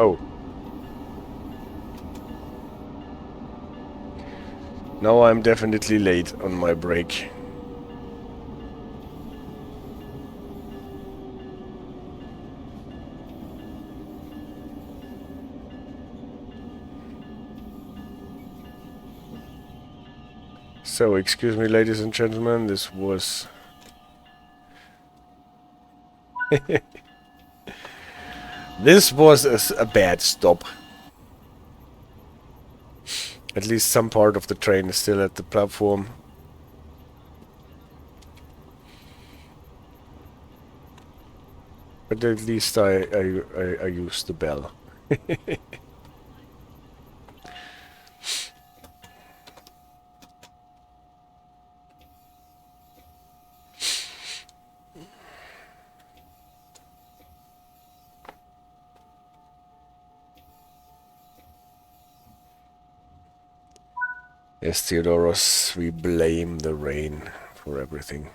Oh. Now I'm definitely late on my break. So, excuse me, ladies and gentlemen, this was... This was a bad stop. At least some part of the train is still at the platform. But at least I used the bell. Yes, Theodoros, we blame the rain for everything.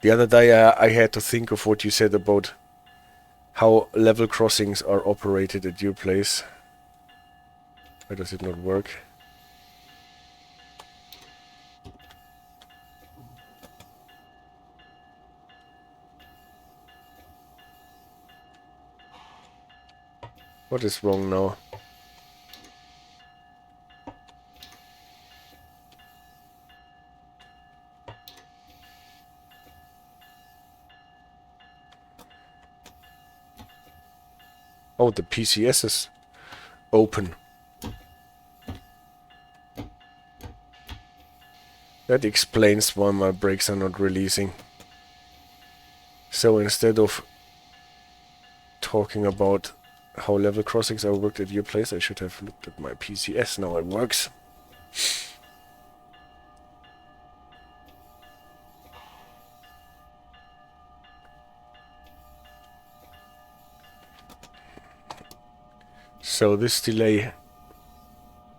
The other day I had to think of what you said about how level crossings are operated at your place. Why does it not work? What is wrong now? Oh, the PCS is open. That explains why my brakes are not releasing. So instead of talking about how level crossings are worked at your place, I should have looked at my PCS. Now it works. So this delay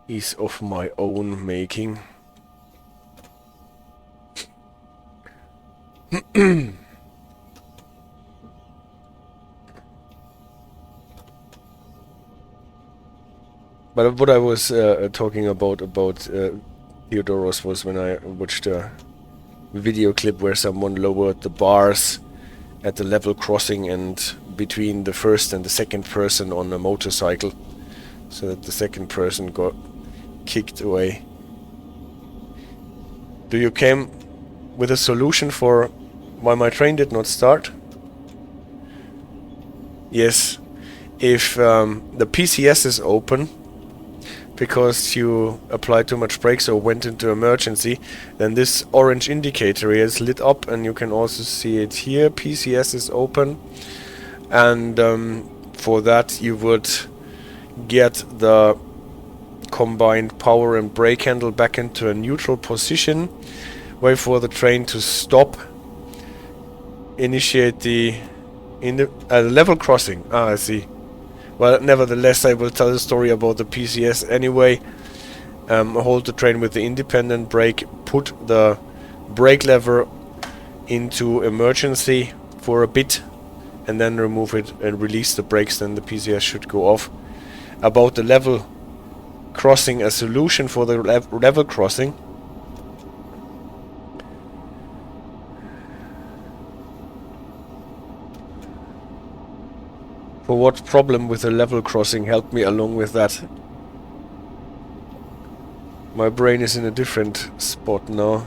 is of my own making. But what I was talking about Theodoros was when I watched a video clip where someone lowered the bars at the level crossing and between the first and the second person on a motorcycle, so that the second person got kicked away. Do you came with a solution for why my train did not start? Yes, if the PCS is open because you applied too much brakes or went into emergency, then this orange indicator here is lit up, and you can also see it here. PCS is open, and for that you would get the combined power and brake handle back into a neutral position, wait for the train to stop, initiate the level crossing. Ah, I see. Well, nevertheless, I will tell the story about the PCS anyway. Hold the train with the independent brake, put the brake lever into emergency for a bit, and then remove it and release the brakes, then the PCS should go off. About the level crossing, a solution for the level crossing. For what problem with a level crossing? Help me along with that. My brain is in a different spot now.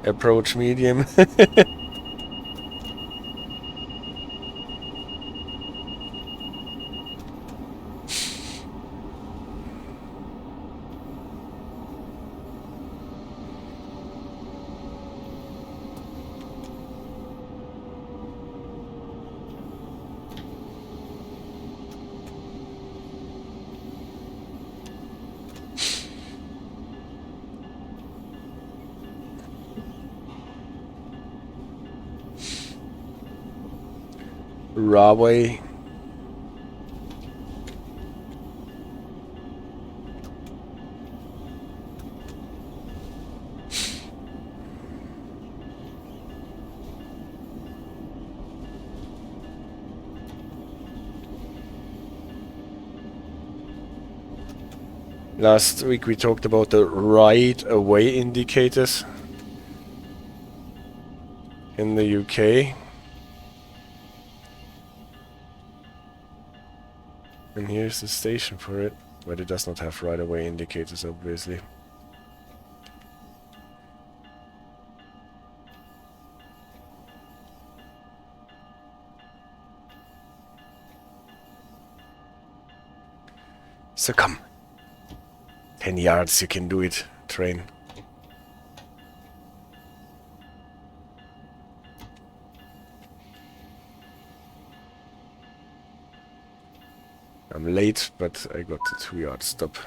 Approach medium. Rahway. Last week we talked about the right away indicators in the UK. And here's the station for it, but it does not have right away indicators, obviously. So come. 10 yards, you can do it, train. I'm late, but I got the 2-yard stop.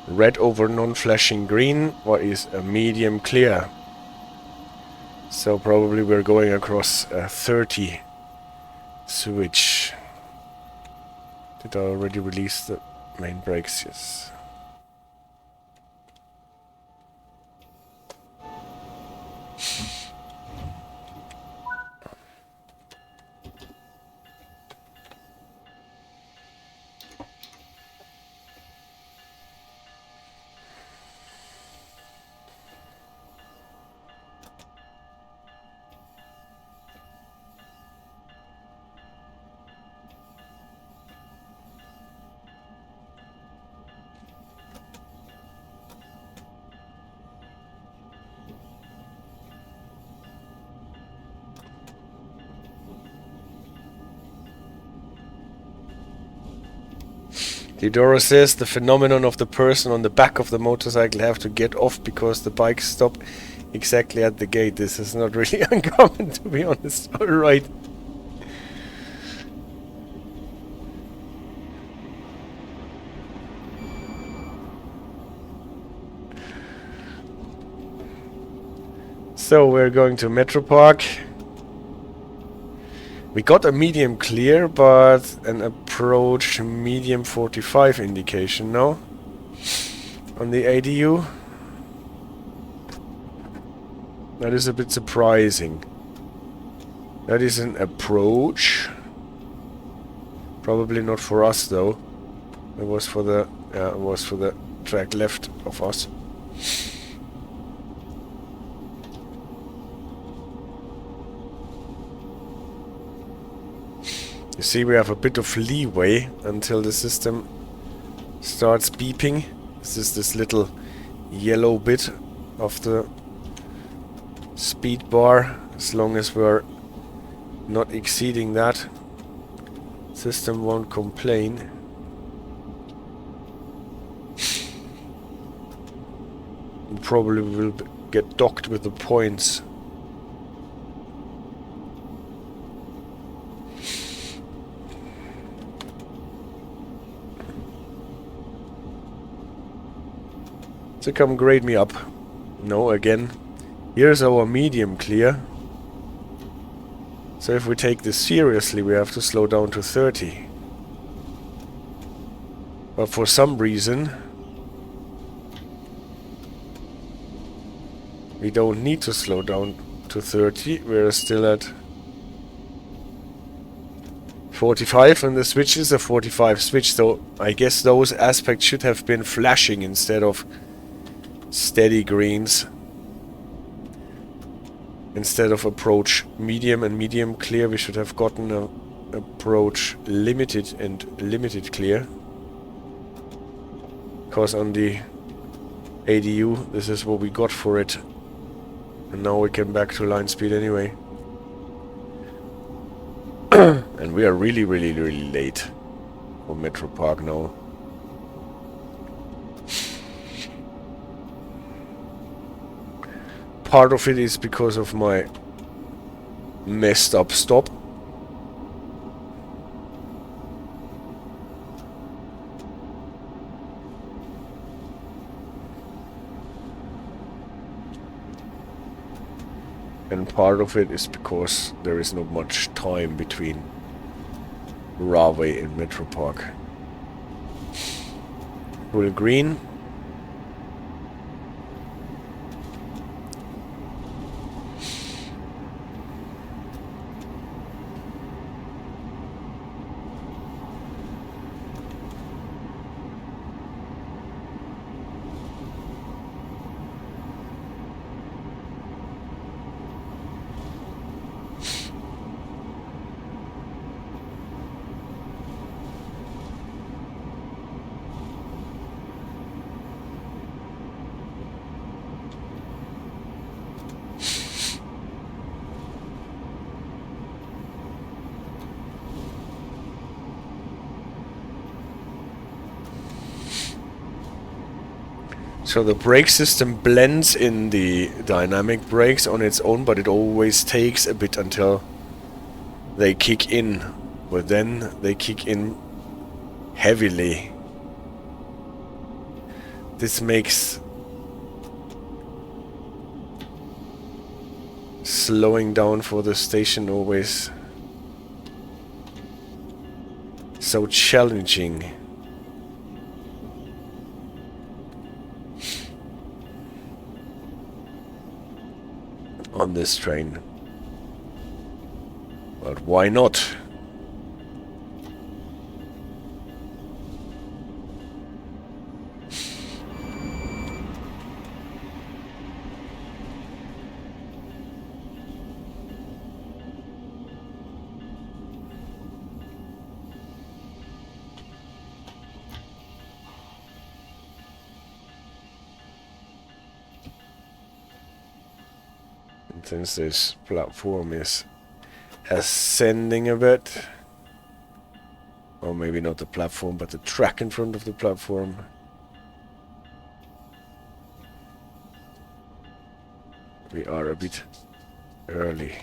Red over non-flashing green, what is a medium clear? So probably we're going across a 30 switch. Did I already release the main brakes? Yes. Theodora says the phenomenon of the person on the back of the motorcycle have to get off because the bike stop exactly at the gate. This is not really uncommon, to be honest. Alright. So we're going to Metropark. We got a medium clear, but an approach medium 45 indication now on the ADU. That is a bit surprising. That is an approach. Probably not for us though. It was for the track left of us. You see, we have a bit of leeway until the system starts beeping. This is this little yellow bit of the speed bar. As long as we're not exceeding that, system won't complain. We probably will get docked with the points. So come grade me up. No, again. Here's our medium clear. So if we take this seriously, we have to slow down to 30. But for some reason, we don't need to slow down to 30. We're still at 45, and the switch is a 45 switch. So I guess those aspects should have been flashing instead of steady greens. Instead of approach medium and medium clear, we should have gotten a approach limited and limited clear. Because on the ADU, this is what we got for it. And now we can back to line speed anyway. And we are really late for Metropark now. Part of it is because of my messed up stop. And part of it is because there is not much time between Rahway and Metropark. Full green. So the brake system blends in the dynamic brakes on its own, but it always takes a bit until they kick in. But then they kick in heavily. This makes slowing down for the station always so challenging. On this train. But why not? Since this platform is ascending a bit, or maybe not the platform but the track in front of the platform, we are a bit early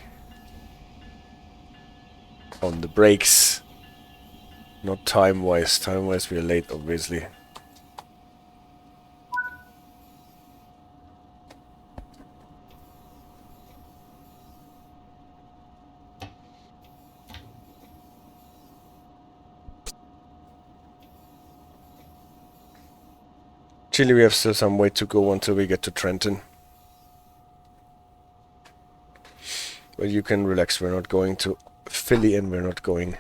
on the brakes. Not time-wise. Time-wise we are late, obviously. Actually, we have still some way to go until we get to Trenton. But you can relax, we're not going to Philly and we're not going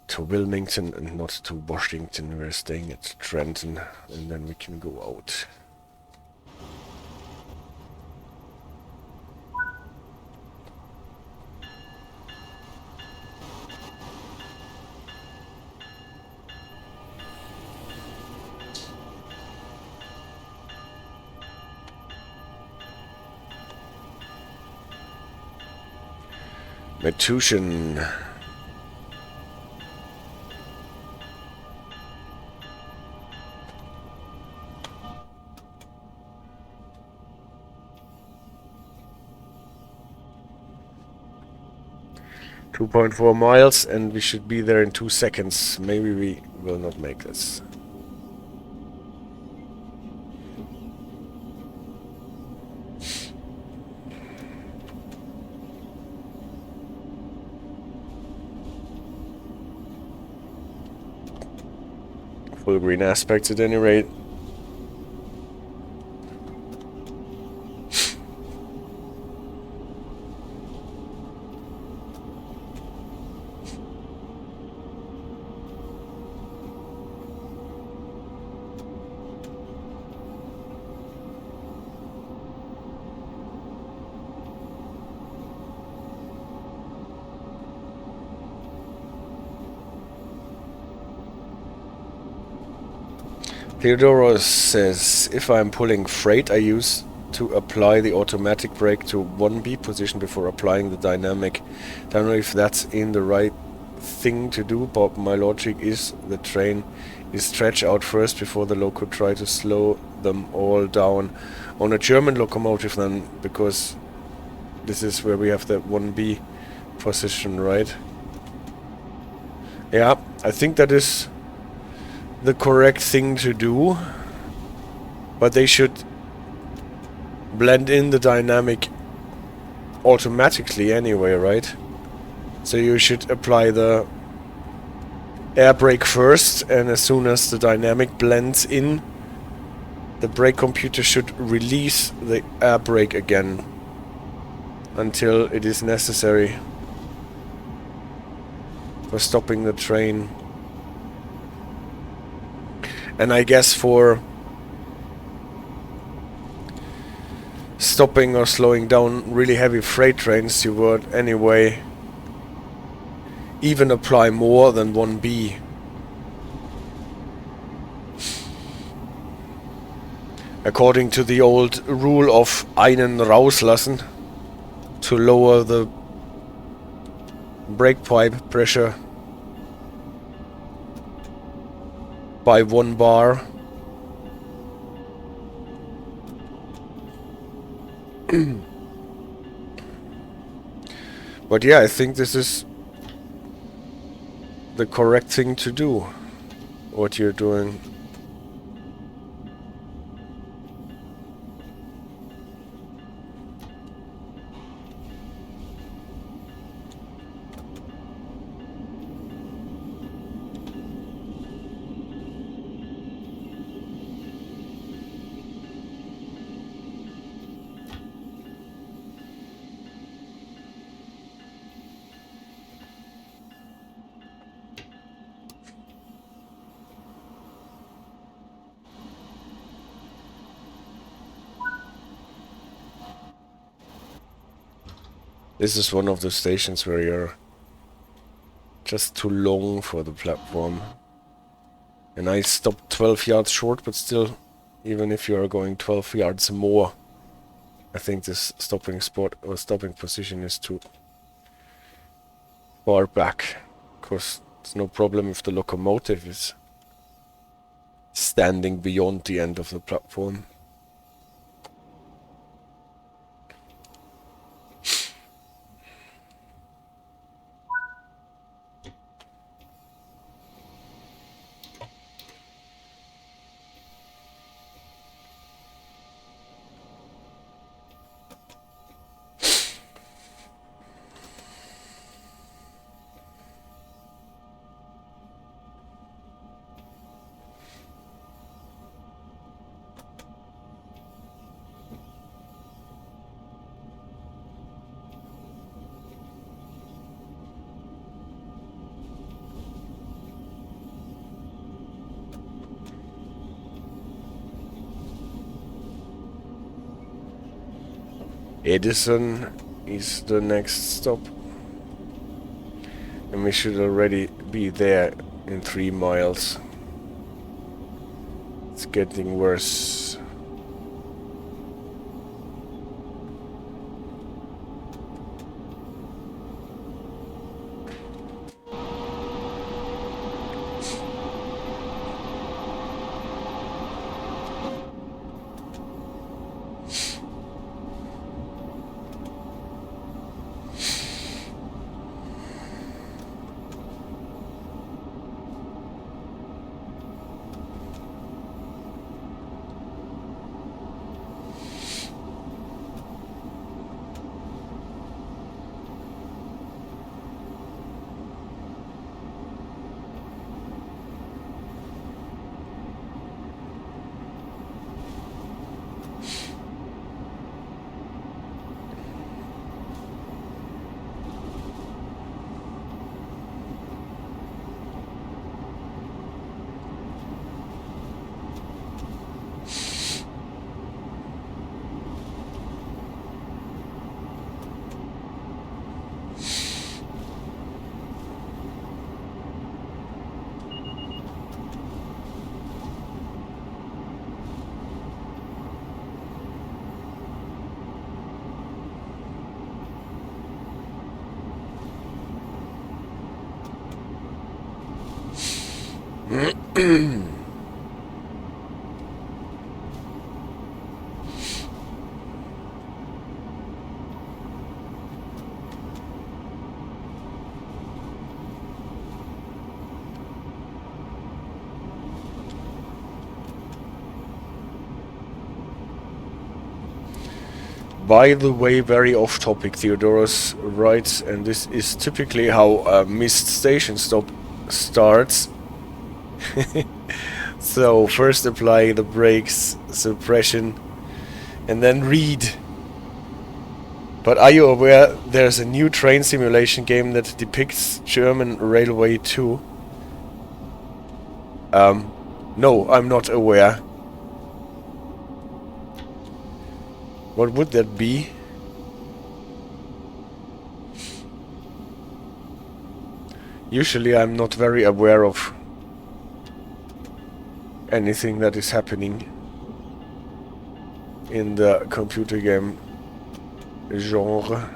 to Wilmington and not to Washington. We're staying at Trenton and then we can go out. Metuchen. .4 miles and we should be there in 2 seconds. Maybe we will not make this. Full green aspects at any rate. Theodoros says, if I'm pulling freight, I use to apply the automatic brake to 1B position before applying the dynamic. Don't know if that's in the right thing to do, but my logic is the train is stretched out first before the loco try to slow them all down. On a German locomotive then, because this is where we have the 1B position, right? Yeah, I think that is the correct thing to do, but they should blend in the dynamic automatically anyway, right? So you should apply the air brake first, and as soon as the dynamic blends in, the brake computer should release the air brake again until it is necessary for stopping the train. And I guess for stopping or slowing down really heavy freight trains, you would anyway even apply more than 1B. According to the old rule of einen rauslassen, to lower the brake pipe pressure by 1 bar. But yeah, I think this is the correct thing to do, what you're doing. This is one of the stations where you're just too long for the platform. And I stopped 12 yards short, but still, even if you are going 12 yards more, I think this stopping spot or stopping position is too far back. Because it's no problem if the locomotive is standing beyond the end of the platform. Edison is the next stop. And we should already be there in 3 miles. It's getting worse. By the way, very off topic, Theodoros writes, and this is typically how a missed station stop starts. So first apply the brakes, suppression, and then read. But are you aware there's a new train simulation game that depicts German railway too? No, I'm not aware. What would that be? Usually I'm not very aware of anything that is happening in the computer game genre.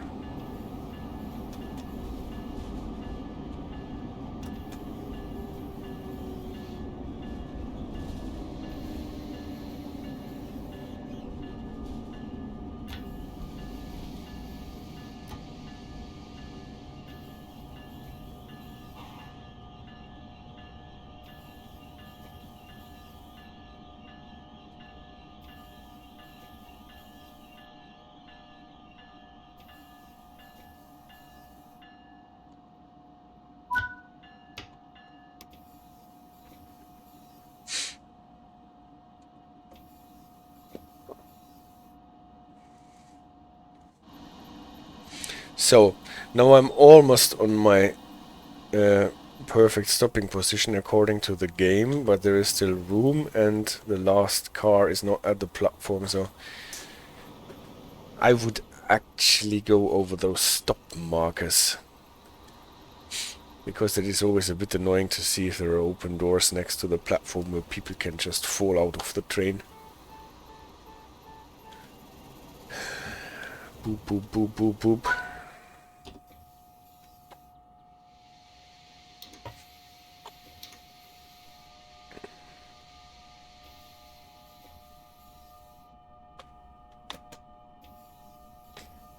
So now I'm almost on my perfect stopping position according to the game, but there is still room and the last car is not at the platform, so I would actually go over those stop markers, because it is always a bit annoying to see if there are open doors next to the platform where people can just fall out of the train. Boop, boop, boop, boop, boop.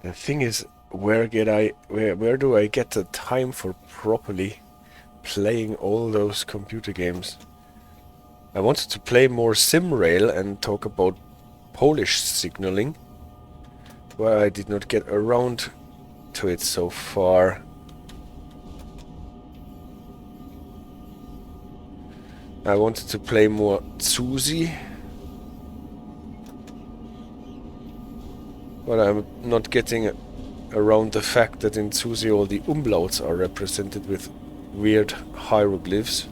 The thing is, where do I get the time for properly playing all those computer games? I wanted to play more SimRail and talk about Polish signaling, but I did not get around to it so far. I wanted to play more Suzy, but I'm not getting around the fact that in Suzy all the umlauts are represented with weird hieroglyphs.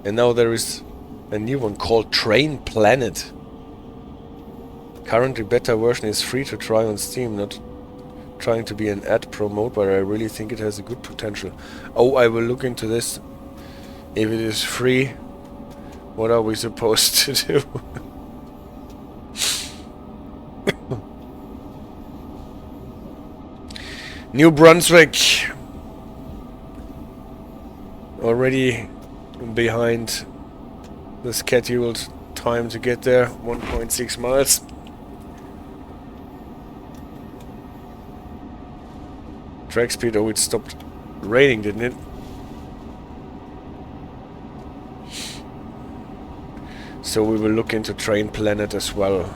And now there is a new one called Train Planet. Currently beta version is free to try on Steam, not trying to be an ad promote, but I really think it has a good potential. Oh, I will look into this. If it is free, what are we supposed to do? New Brunswick. Already behind the scheduled time to get there, 1.6 miles. Track speed, oh, it stopped raining, didn't it? So we will look into Train Planet as well.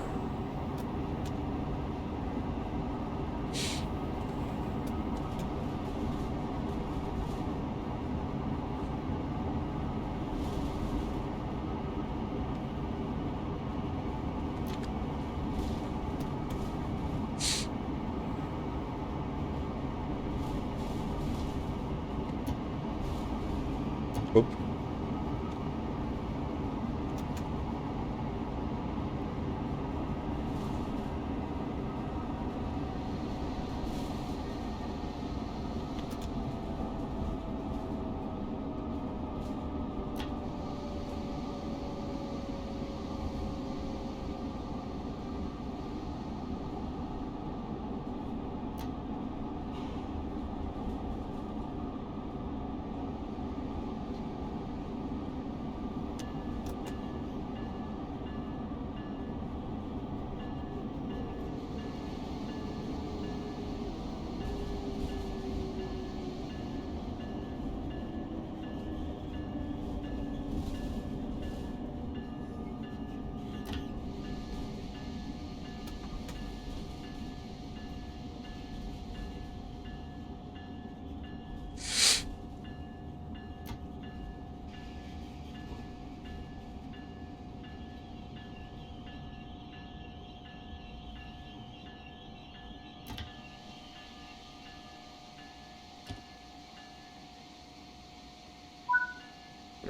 Oop.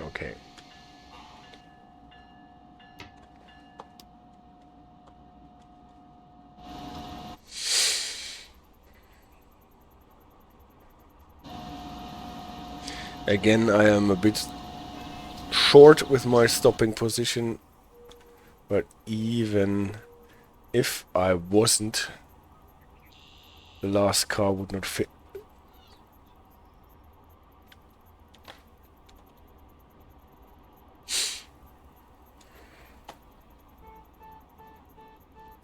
Okay. Again, I am a bit short with my stopping position, but even if I wasn't, the last car would not fit.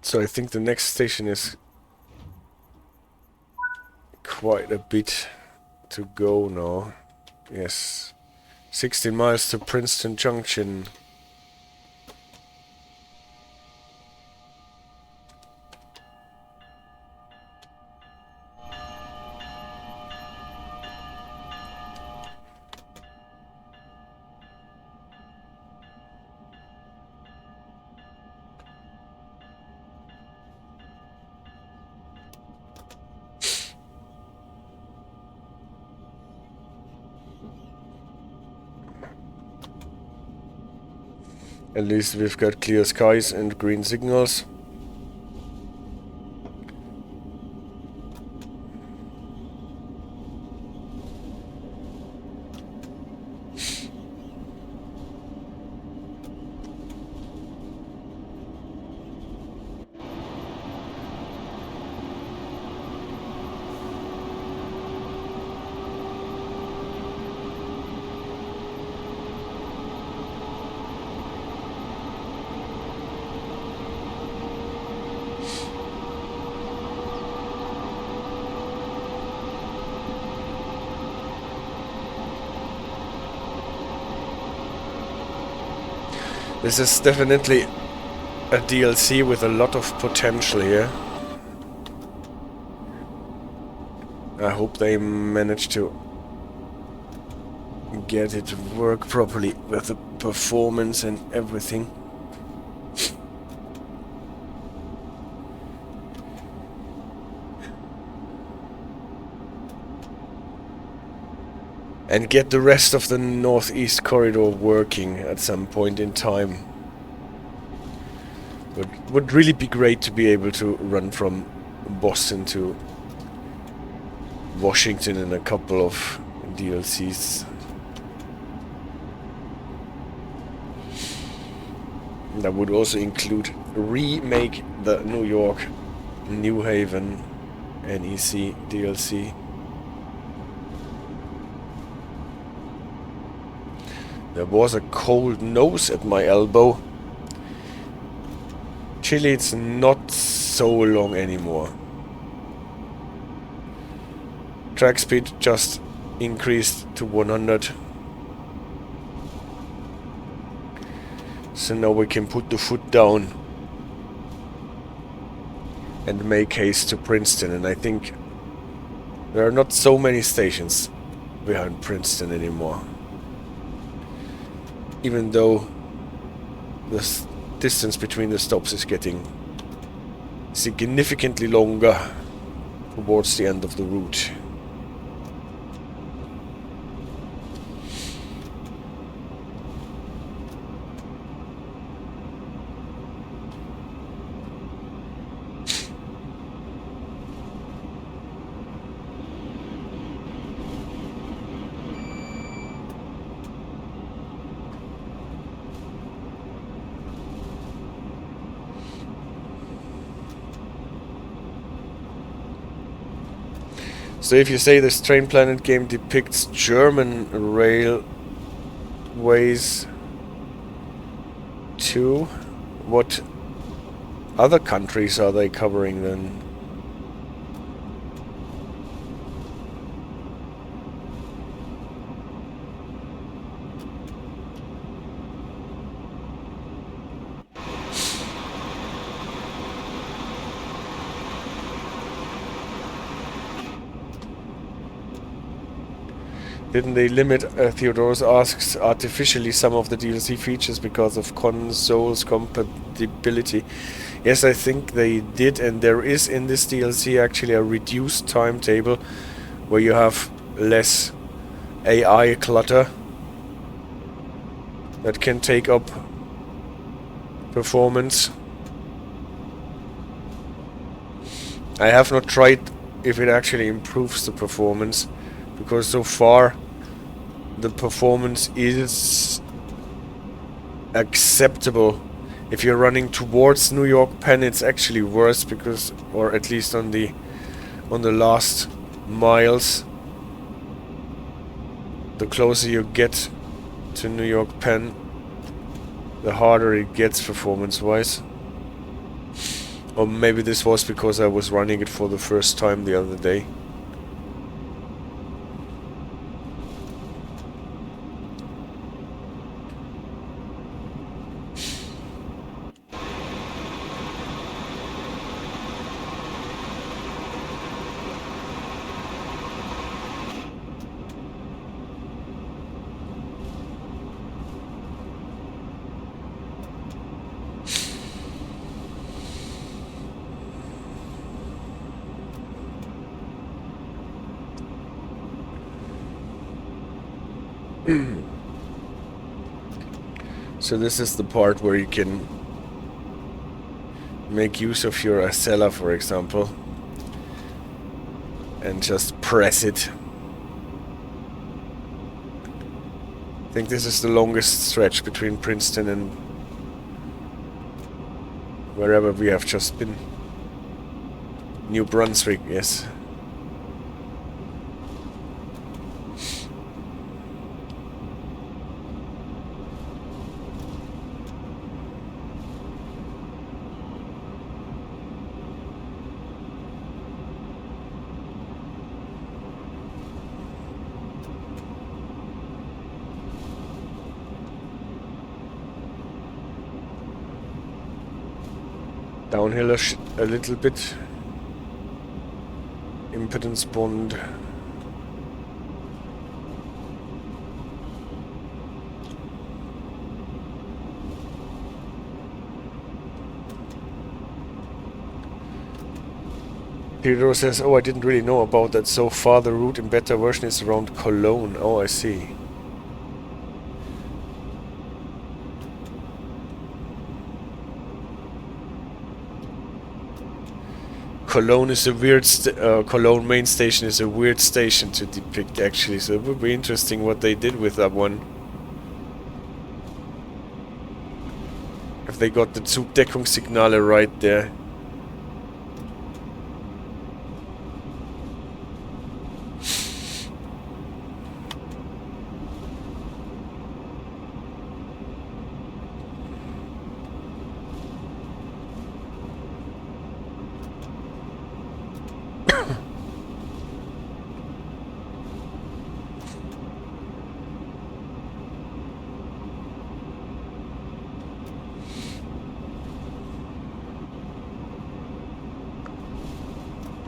So I think the next station is quite a bit to go now. Yes. 16 miles to Princeton Junction. At least we've got clear skies and green signals. This is definitely a DLC with a lot of potential here. I hope they manage to get it to work properly with the performance and everything. And get the rest of the northeast corridor working at some point in time. Would really be great to be able to run from Boston to Washington in a couple of DLCs. That would also include remake the New York, New Haven, NEC DLC. There was a cold nose at my elbow. Chile, it's not so long anymore. Track speed just increased to 100. So now we can put the foot down and make haste to Princeton. And I think there are not so many stations behind Princeton anymore. Even though the distance between the stops is getting significantly longer towards the end of the route. So if you say this Train Planet game depicts German railways too, what other countries are they covering then? Didn't they limit, Theodorus asks, artificially some of the DLC features because of consoles compatibility? Yes, I think they did, and there is in this DLC actually a reduced timetable where you have less AI clutter that can take up performance. I have not tried if it actually improves the performance, because so far the performance is acceptable. If you're running towards New York Penn, it's actually worse, because, or at least on the last miles, the closer you get to New York Penn, the harder it gets performance-wise. Or maybe this was because I was running it for the first time the other day. So this is the part where you can make use of your Acela, for example, and just press it. I think this is the longest stretch between Princeton and wherever we have just been. New Brunswick, yes. Downhill a little bit. Impedance bond. Pedro says, oh, I didn't really know about that so far. The route in beta version is around Cologne. Oh, I see. Cologne is a weird Cologne main station is a weird station to depict, actually, so it would be interesting what they did with that one. If they got the Zugdeckungssignale right there.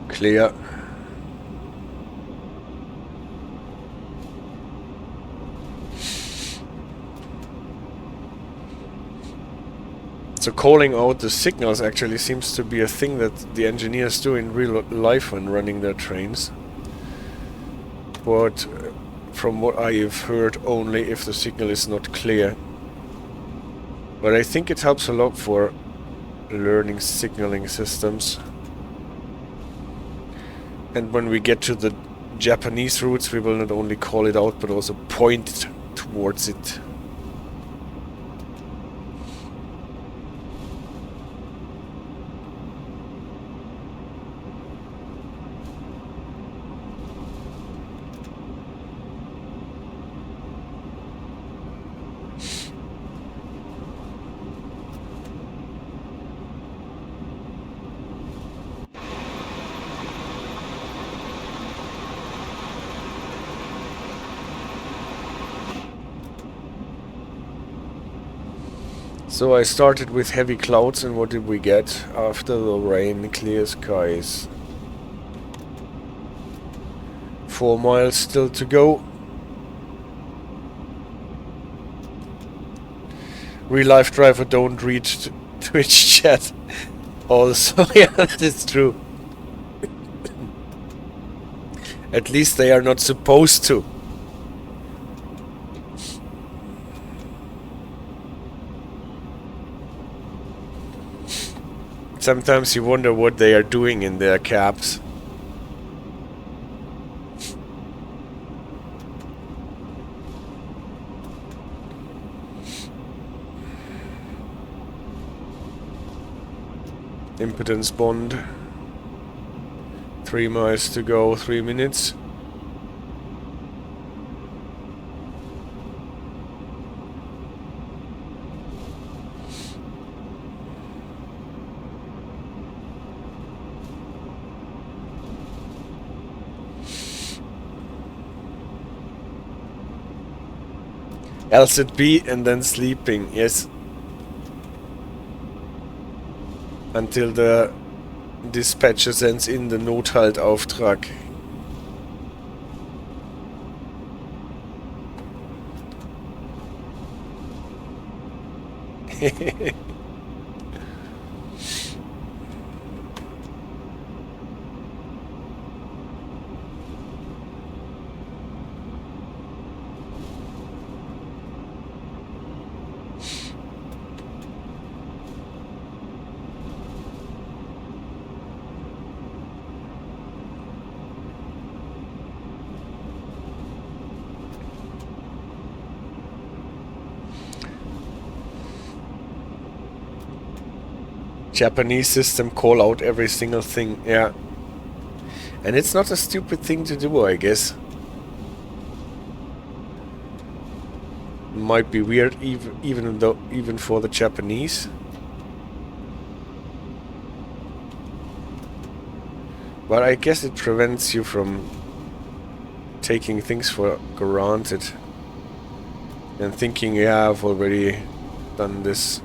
Clear. So calling out the signals actually seems to be a thing that the engineers do in real life when running their trains. But from what I have heard, only if the signal is not clear. But I think it helps a lot for learning signaling systems. And when we get to the Japanese routes, we will not only call it out, but also point towards it. So I started with heavy clouds, and what did we get after the rain? Clear skies. 4 miles still to go. Real life driver don't read Twitch chat. Also, yeah, that is true. At least they are not supposed to. Sometimes you wonder what they are doing in their cabs. Impedance bond. 3 miles to go, 3 minutes. LZB and then sleeping, yes. Until the dispatcher sends in the Nothaltauftrag. Japanese system call out every single thing, yeah. And it's not a stupid thing to do, I guess. Might be weird even for the Japanese. But I guess it prevents you from taking things for granted and thinking, yeah, I've already done this.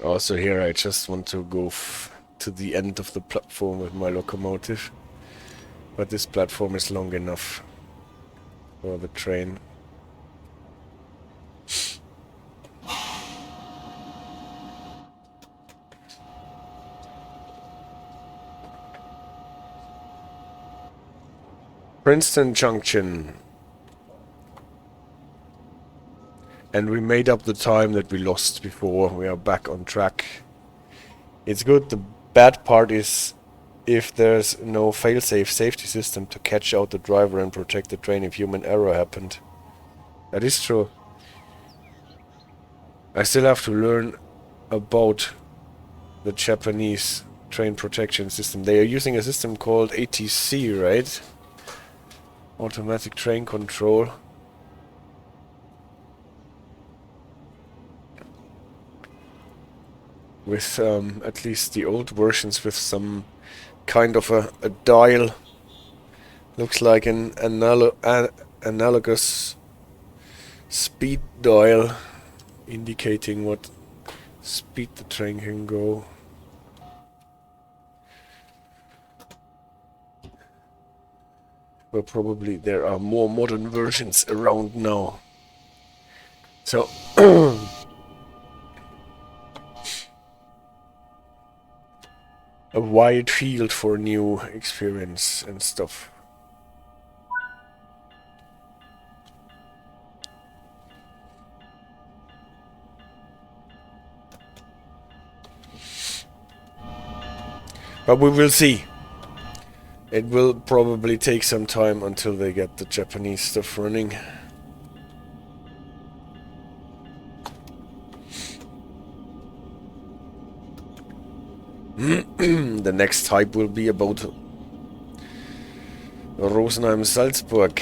Also here I just want to go to the end of the platform with my locomotive. But this platform is long enough for the train. Princeton Junction. And we made up the time that we lost before. We are back on track. It's good. The bad part is if there's no fail-safe safety system to catch out the driver and protect the train if human error happened. That is true. I still have to learn about the Japanese train protection system. They are using a system called ATC, right? Automatic Train Control. With at least the old versions with some kind of a dial. Looks like an analogous speed dial indicating what speed the train can go. But probably there are more modern versions around now. So a wide field for new experience and stuff. But we will see. It will probably take some time until they get the Japanese stuff running. The next hype will be about Rosenheim-Salzburg.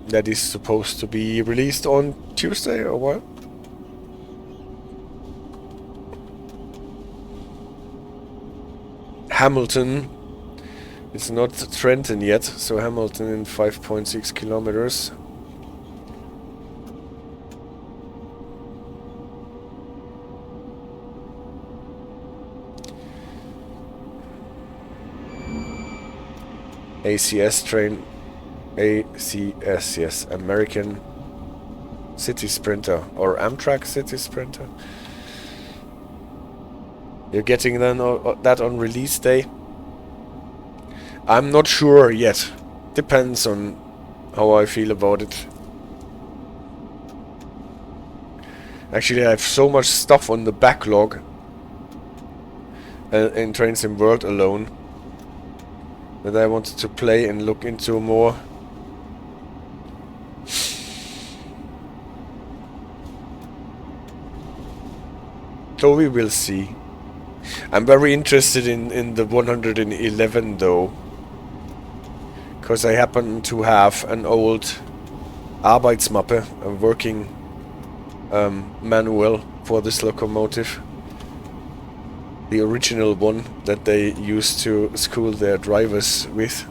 That is supposed to be released on Tuesday or what? Hamilton. It's not Trenton yet, so Hamilton in 5.6 kilometers. ACS train, ACS, yes, American City Sprinter, or Amtrak City Sprinter. You're getting then that on release day? I'm not sure yet. Depends on how I feel about it. Actually, I have so much stuff on the backlog in Train Sim World alone that I wanted to play and look into more. So we will see. I'm very interested in the 111 though, because I happen to have an old Arbeitsmappe, a working manual for this locomotive. The original one that they used to school their drivers with.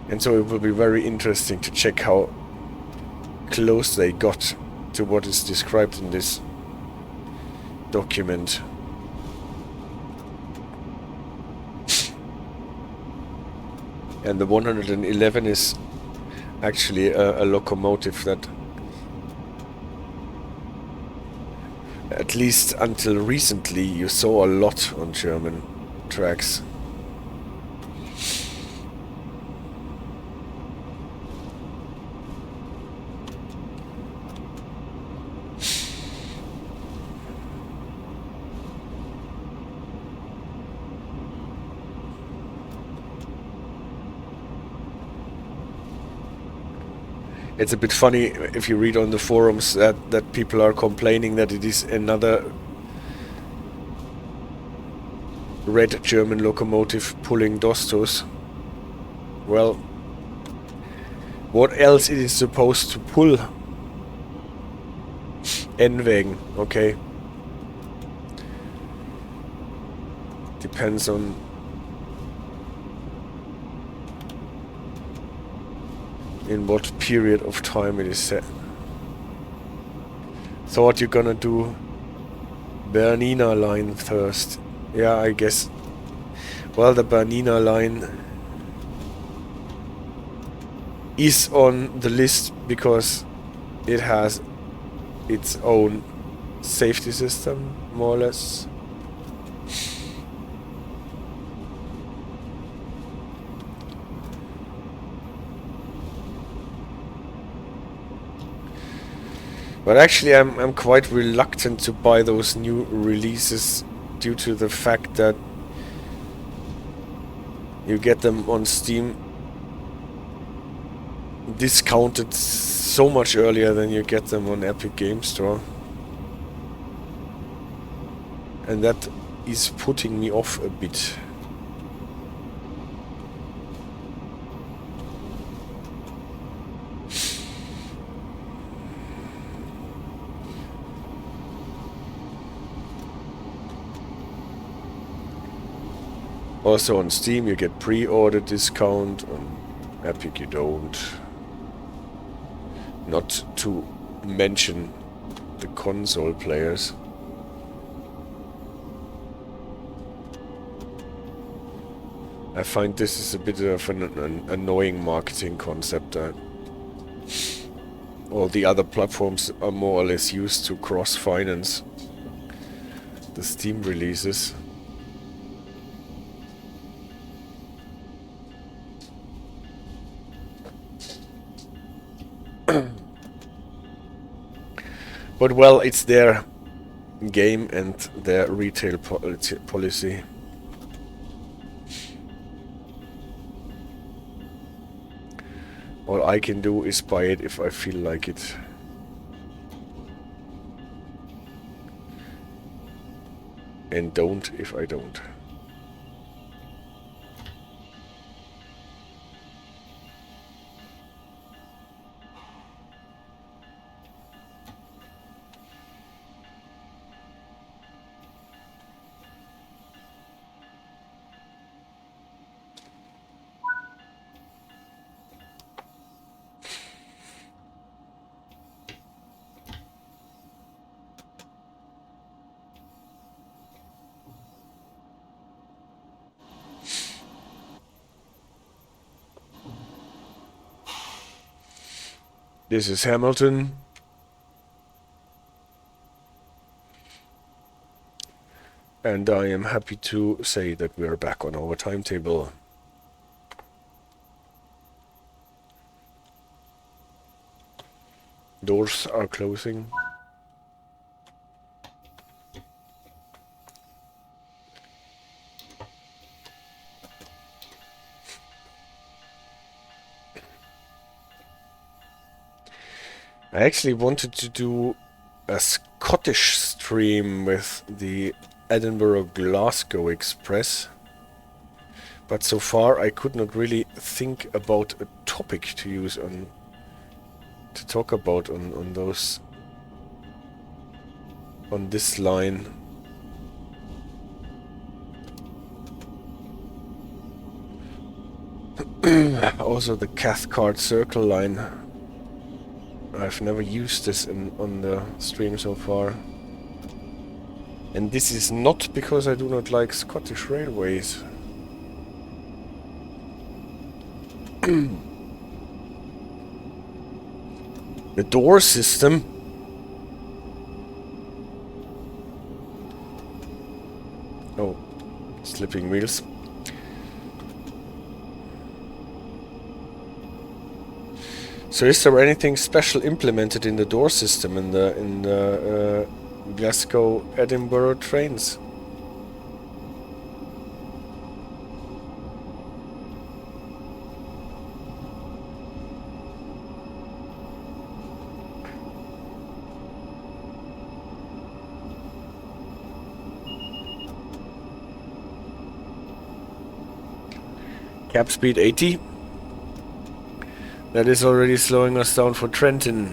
And so it will be very interesting to check how close they got to what is described in this document. And the 111 is actually a locomotive that, at least until recently, you saw a lot on German tracks. It's a bit funny if you read on the forums that people are complaining that it is another red German locomotive pulling Dostos. Well, what else it is supposed to pull? N-Wagen, okay. Depends on in what period of time it is set. Thought you're gonna do Bernina line first. Yeah, I guess. Well, the Bernina line is on the list because it has its own safety system, more or less. But actually I'm quite reluctant to buy those new releases due to the fact that you get them on Steam discounted so much earlier than you get them on Epic Game Store. And that is putting me off a bit. Also on Steam you get pre-order discount, on Epic you don't. Not to mention the console players. I find this is a bit of an annoying marketing concept. All the other platforms are more or less used to cross-finance the Steam releases. But well, it's their game and their retail policy. All I can do is buy it if I feel like it. And don't if I don't. This is Hamilton. And I am happy to say that we are back on our timetable. Doors are closing. I actually wanted to do a Scottish stream with the Edinburgh-Glasgow Express, but so far I could not really think about a topic to use on to talk about on those, on this line. Also the Cathcart Circle line. I've never used this on the stream so far. And this is not because I do not like Scottish railways. The door system. Oh, slipping wheels. So is there anything special implemented in the door system in the Glasgow Edinburgh trains? Cap speed 80. That is already slowing us down for Trenton.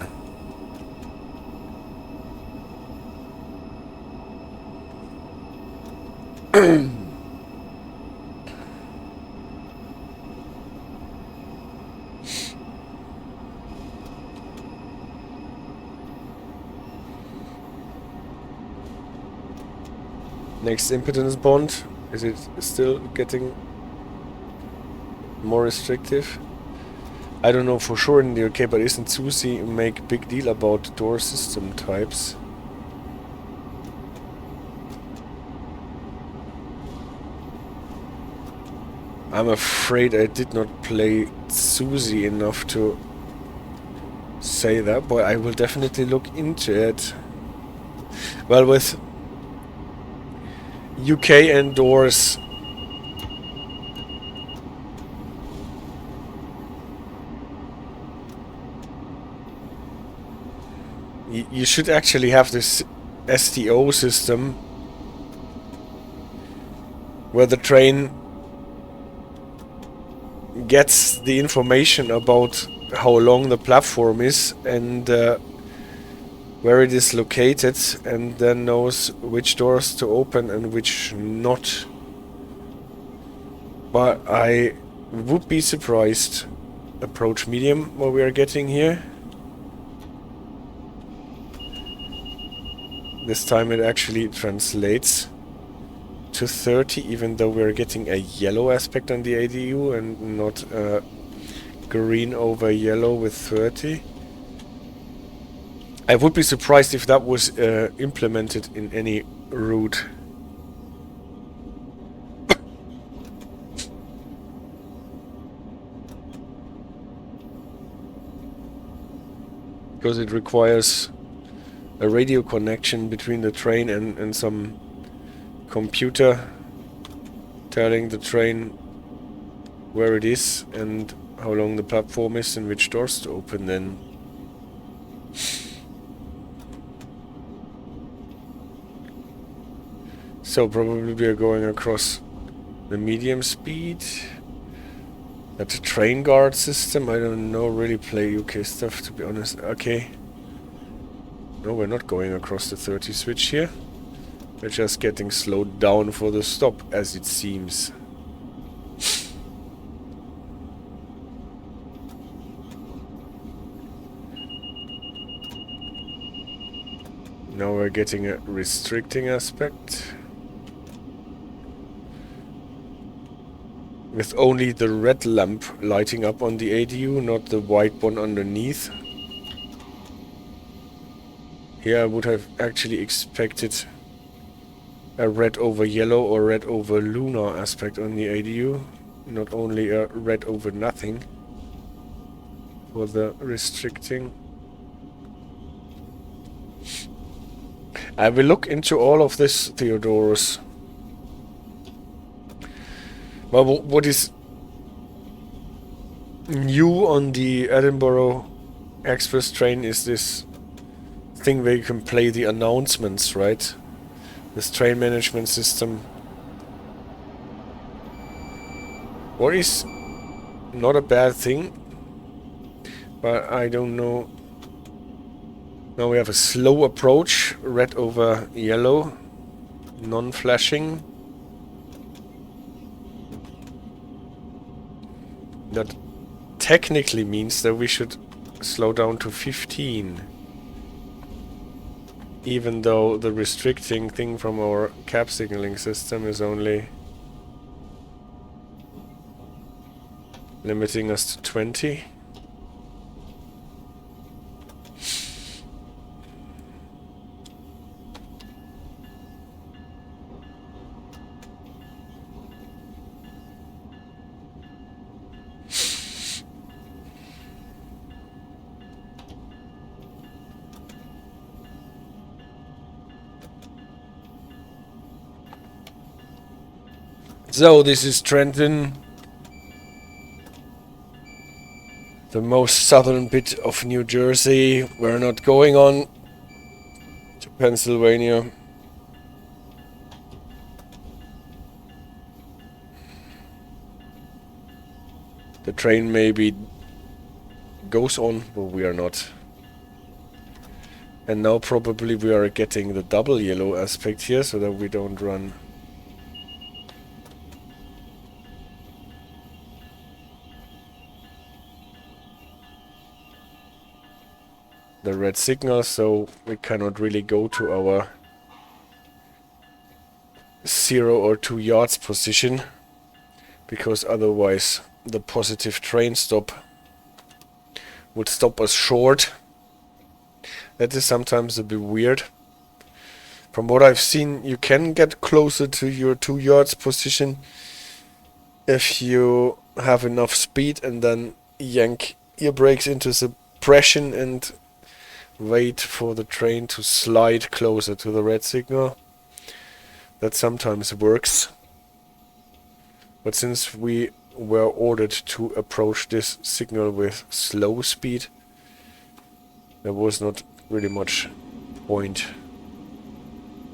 Next impedance bond. Is it still getting more restrictive? I don't know for sure in the UK, but isn't SUSI make big deal about door system types? I'm afraid I did not play SUSI enough to say that, but I will definitely look into it. Well, with UK and doors, you should actually have this STO system where the train gets the information about how long the platform is and where it is located, and then knows which doors to open and which not. But I would be surprised. Approach medium, what we are getting here. This time it actually translates to 30, even though we're getting a yellow aspect on the ADU and not a green over yellow with 30. I would be surprised if that was implemented in any route. Because it requires a radio connection between the train and some computer telling the train where it is and how long the platform is and which doors to open then. So probably we are going across the medium speed. That's a train guard system. I don't know, really play UK stuff to be honest. Okay. No, we're not going across the 30 switch here. We're just getting slowed down for the stop, as it seems. Now we're getting a restricting aspect. With only the red lamp lighting up on the ADU, not the white one underneath. Here I would have actually expected a red over yellow or red over lunar aspect on the ADU, not only a red over nothing for the restricting. I will look into all of this, Theodorus. Well, what is new on the Edinburgh Express train is this thing where you can play the announcements, right? This train management system. What is not a bad thing, but I don't know Now we have a slow approach, red over yellow, non-flashing. That technically means that we should slow down to 15. Even though the restricting thing from our cab signaling system is only limiting us to 20. So this is Trenton, the most southern bit of New Jersey. We're not going on to Pennsylvania. The train maybe goes on, but we are not. And now probably we are getting the double yellow aspect here, so that we don't run the red signal, so we cannot really go to our 0 or 2 yards position, because otherwise the positive train stop would stop us short. That is sometimes a bit weird. From what I've seen, you can get closer to your 2 yards position if you have enough speed and then yank your brakes into suppression and wait for the train to slide closer to the red signal. That sometimes works. But since we were ordered to approach this signal with slow speed, there was not really much point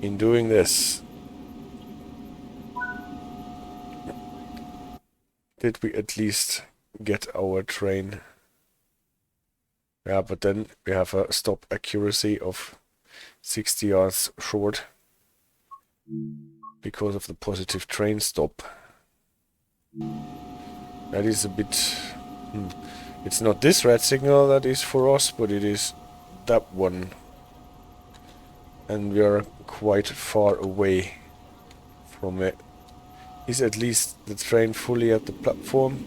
in doing this. Did we at least get our train? Yeah, but then we have a stop accuracy of 60 yards short because of the positive train stop. That is a bit... It's not this red signal that is for us, but it is that one. And we are quite far away from it. Is at least the train fully at the platform?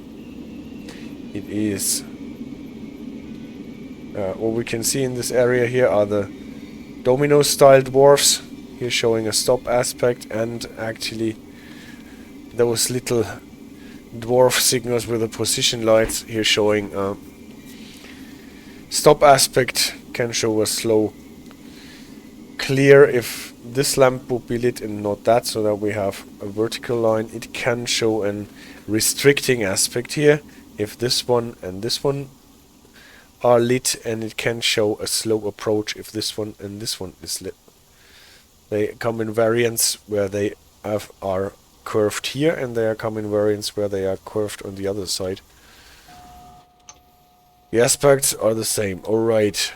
It is. What we can see in this area here are the domino-style dwarfs, here showing a stop aspect, and actually those little dwarf signals with the position lights here showing stop aspect can show a slow clear if this lamp would be lit and not that, so that we have a vertical line. It can show an restricting aspect here if this one and this one are lit, and it can show a slow approach if this one and this one is lit. They come in variants where they are curved here, and they come in variants where they are curved on the other side. The aspects are the same. Alright.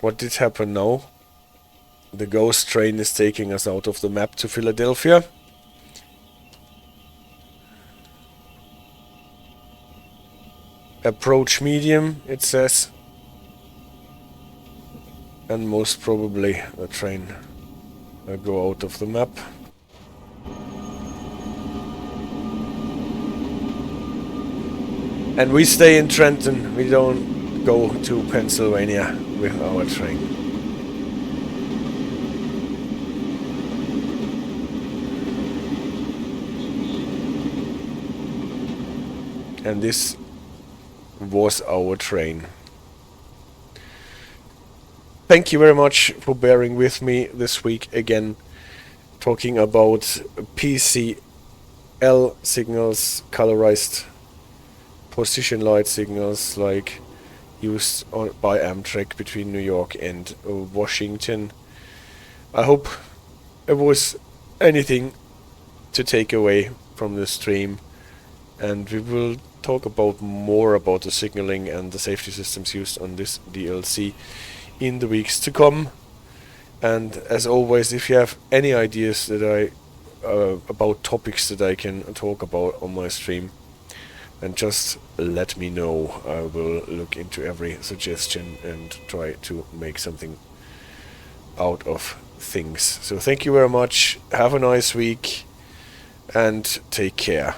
What did happen now? The ghost train is taking us out of the map to Philadelphia. Approach medium, it says. And most probably the train will go out of the map. And we stay in Trenton. We don't go to Pennsylvania with our train. And this was our train. Thank you very much for bearing with me this week again, talking about PCL signals, colorized position light signals like used by Amtrak between New York and Washington. I hope it was anything to take away from the stream, and we will talk about more about the signaling and the safety systems used on this DLC in the weeks to come. And as always, if you have any ideas that about topics that I can talk about on my stream, and just let me know. I will look into every suggestion and try to make something out of things. So thank you very much. Have a nice week and take care.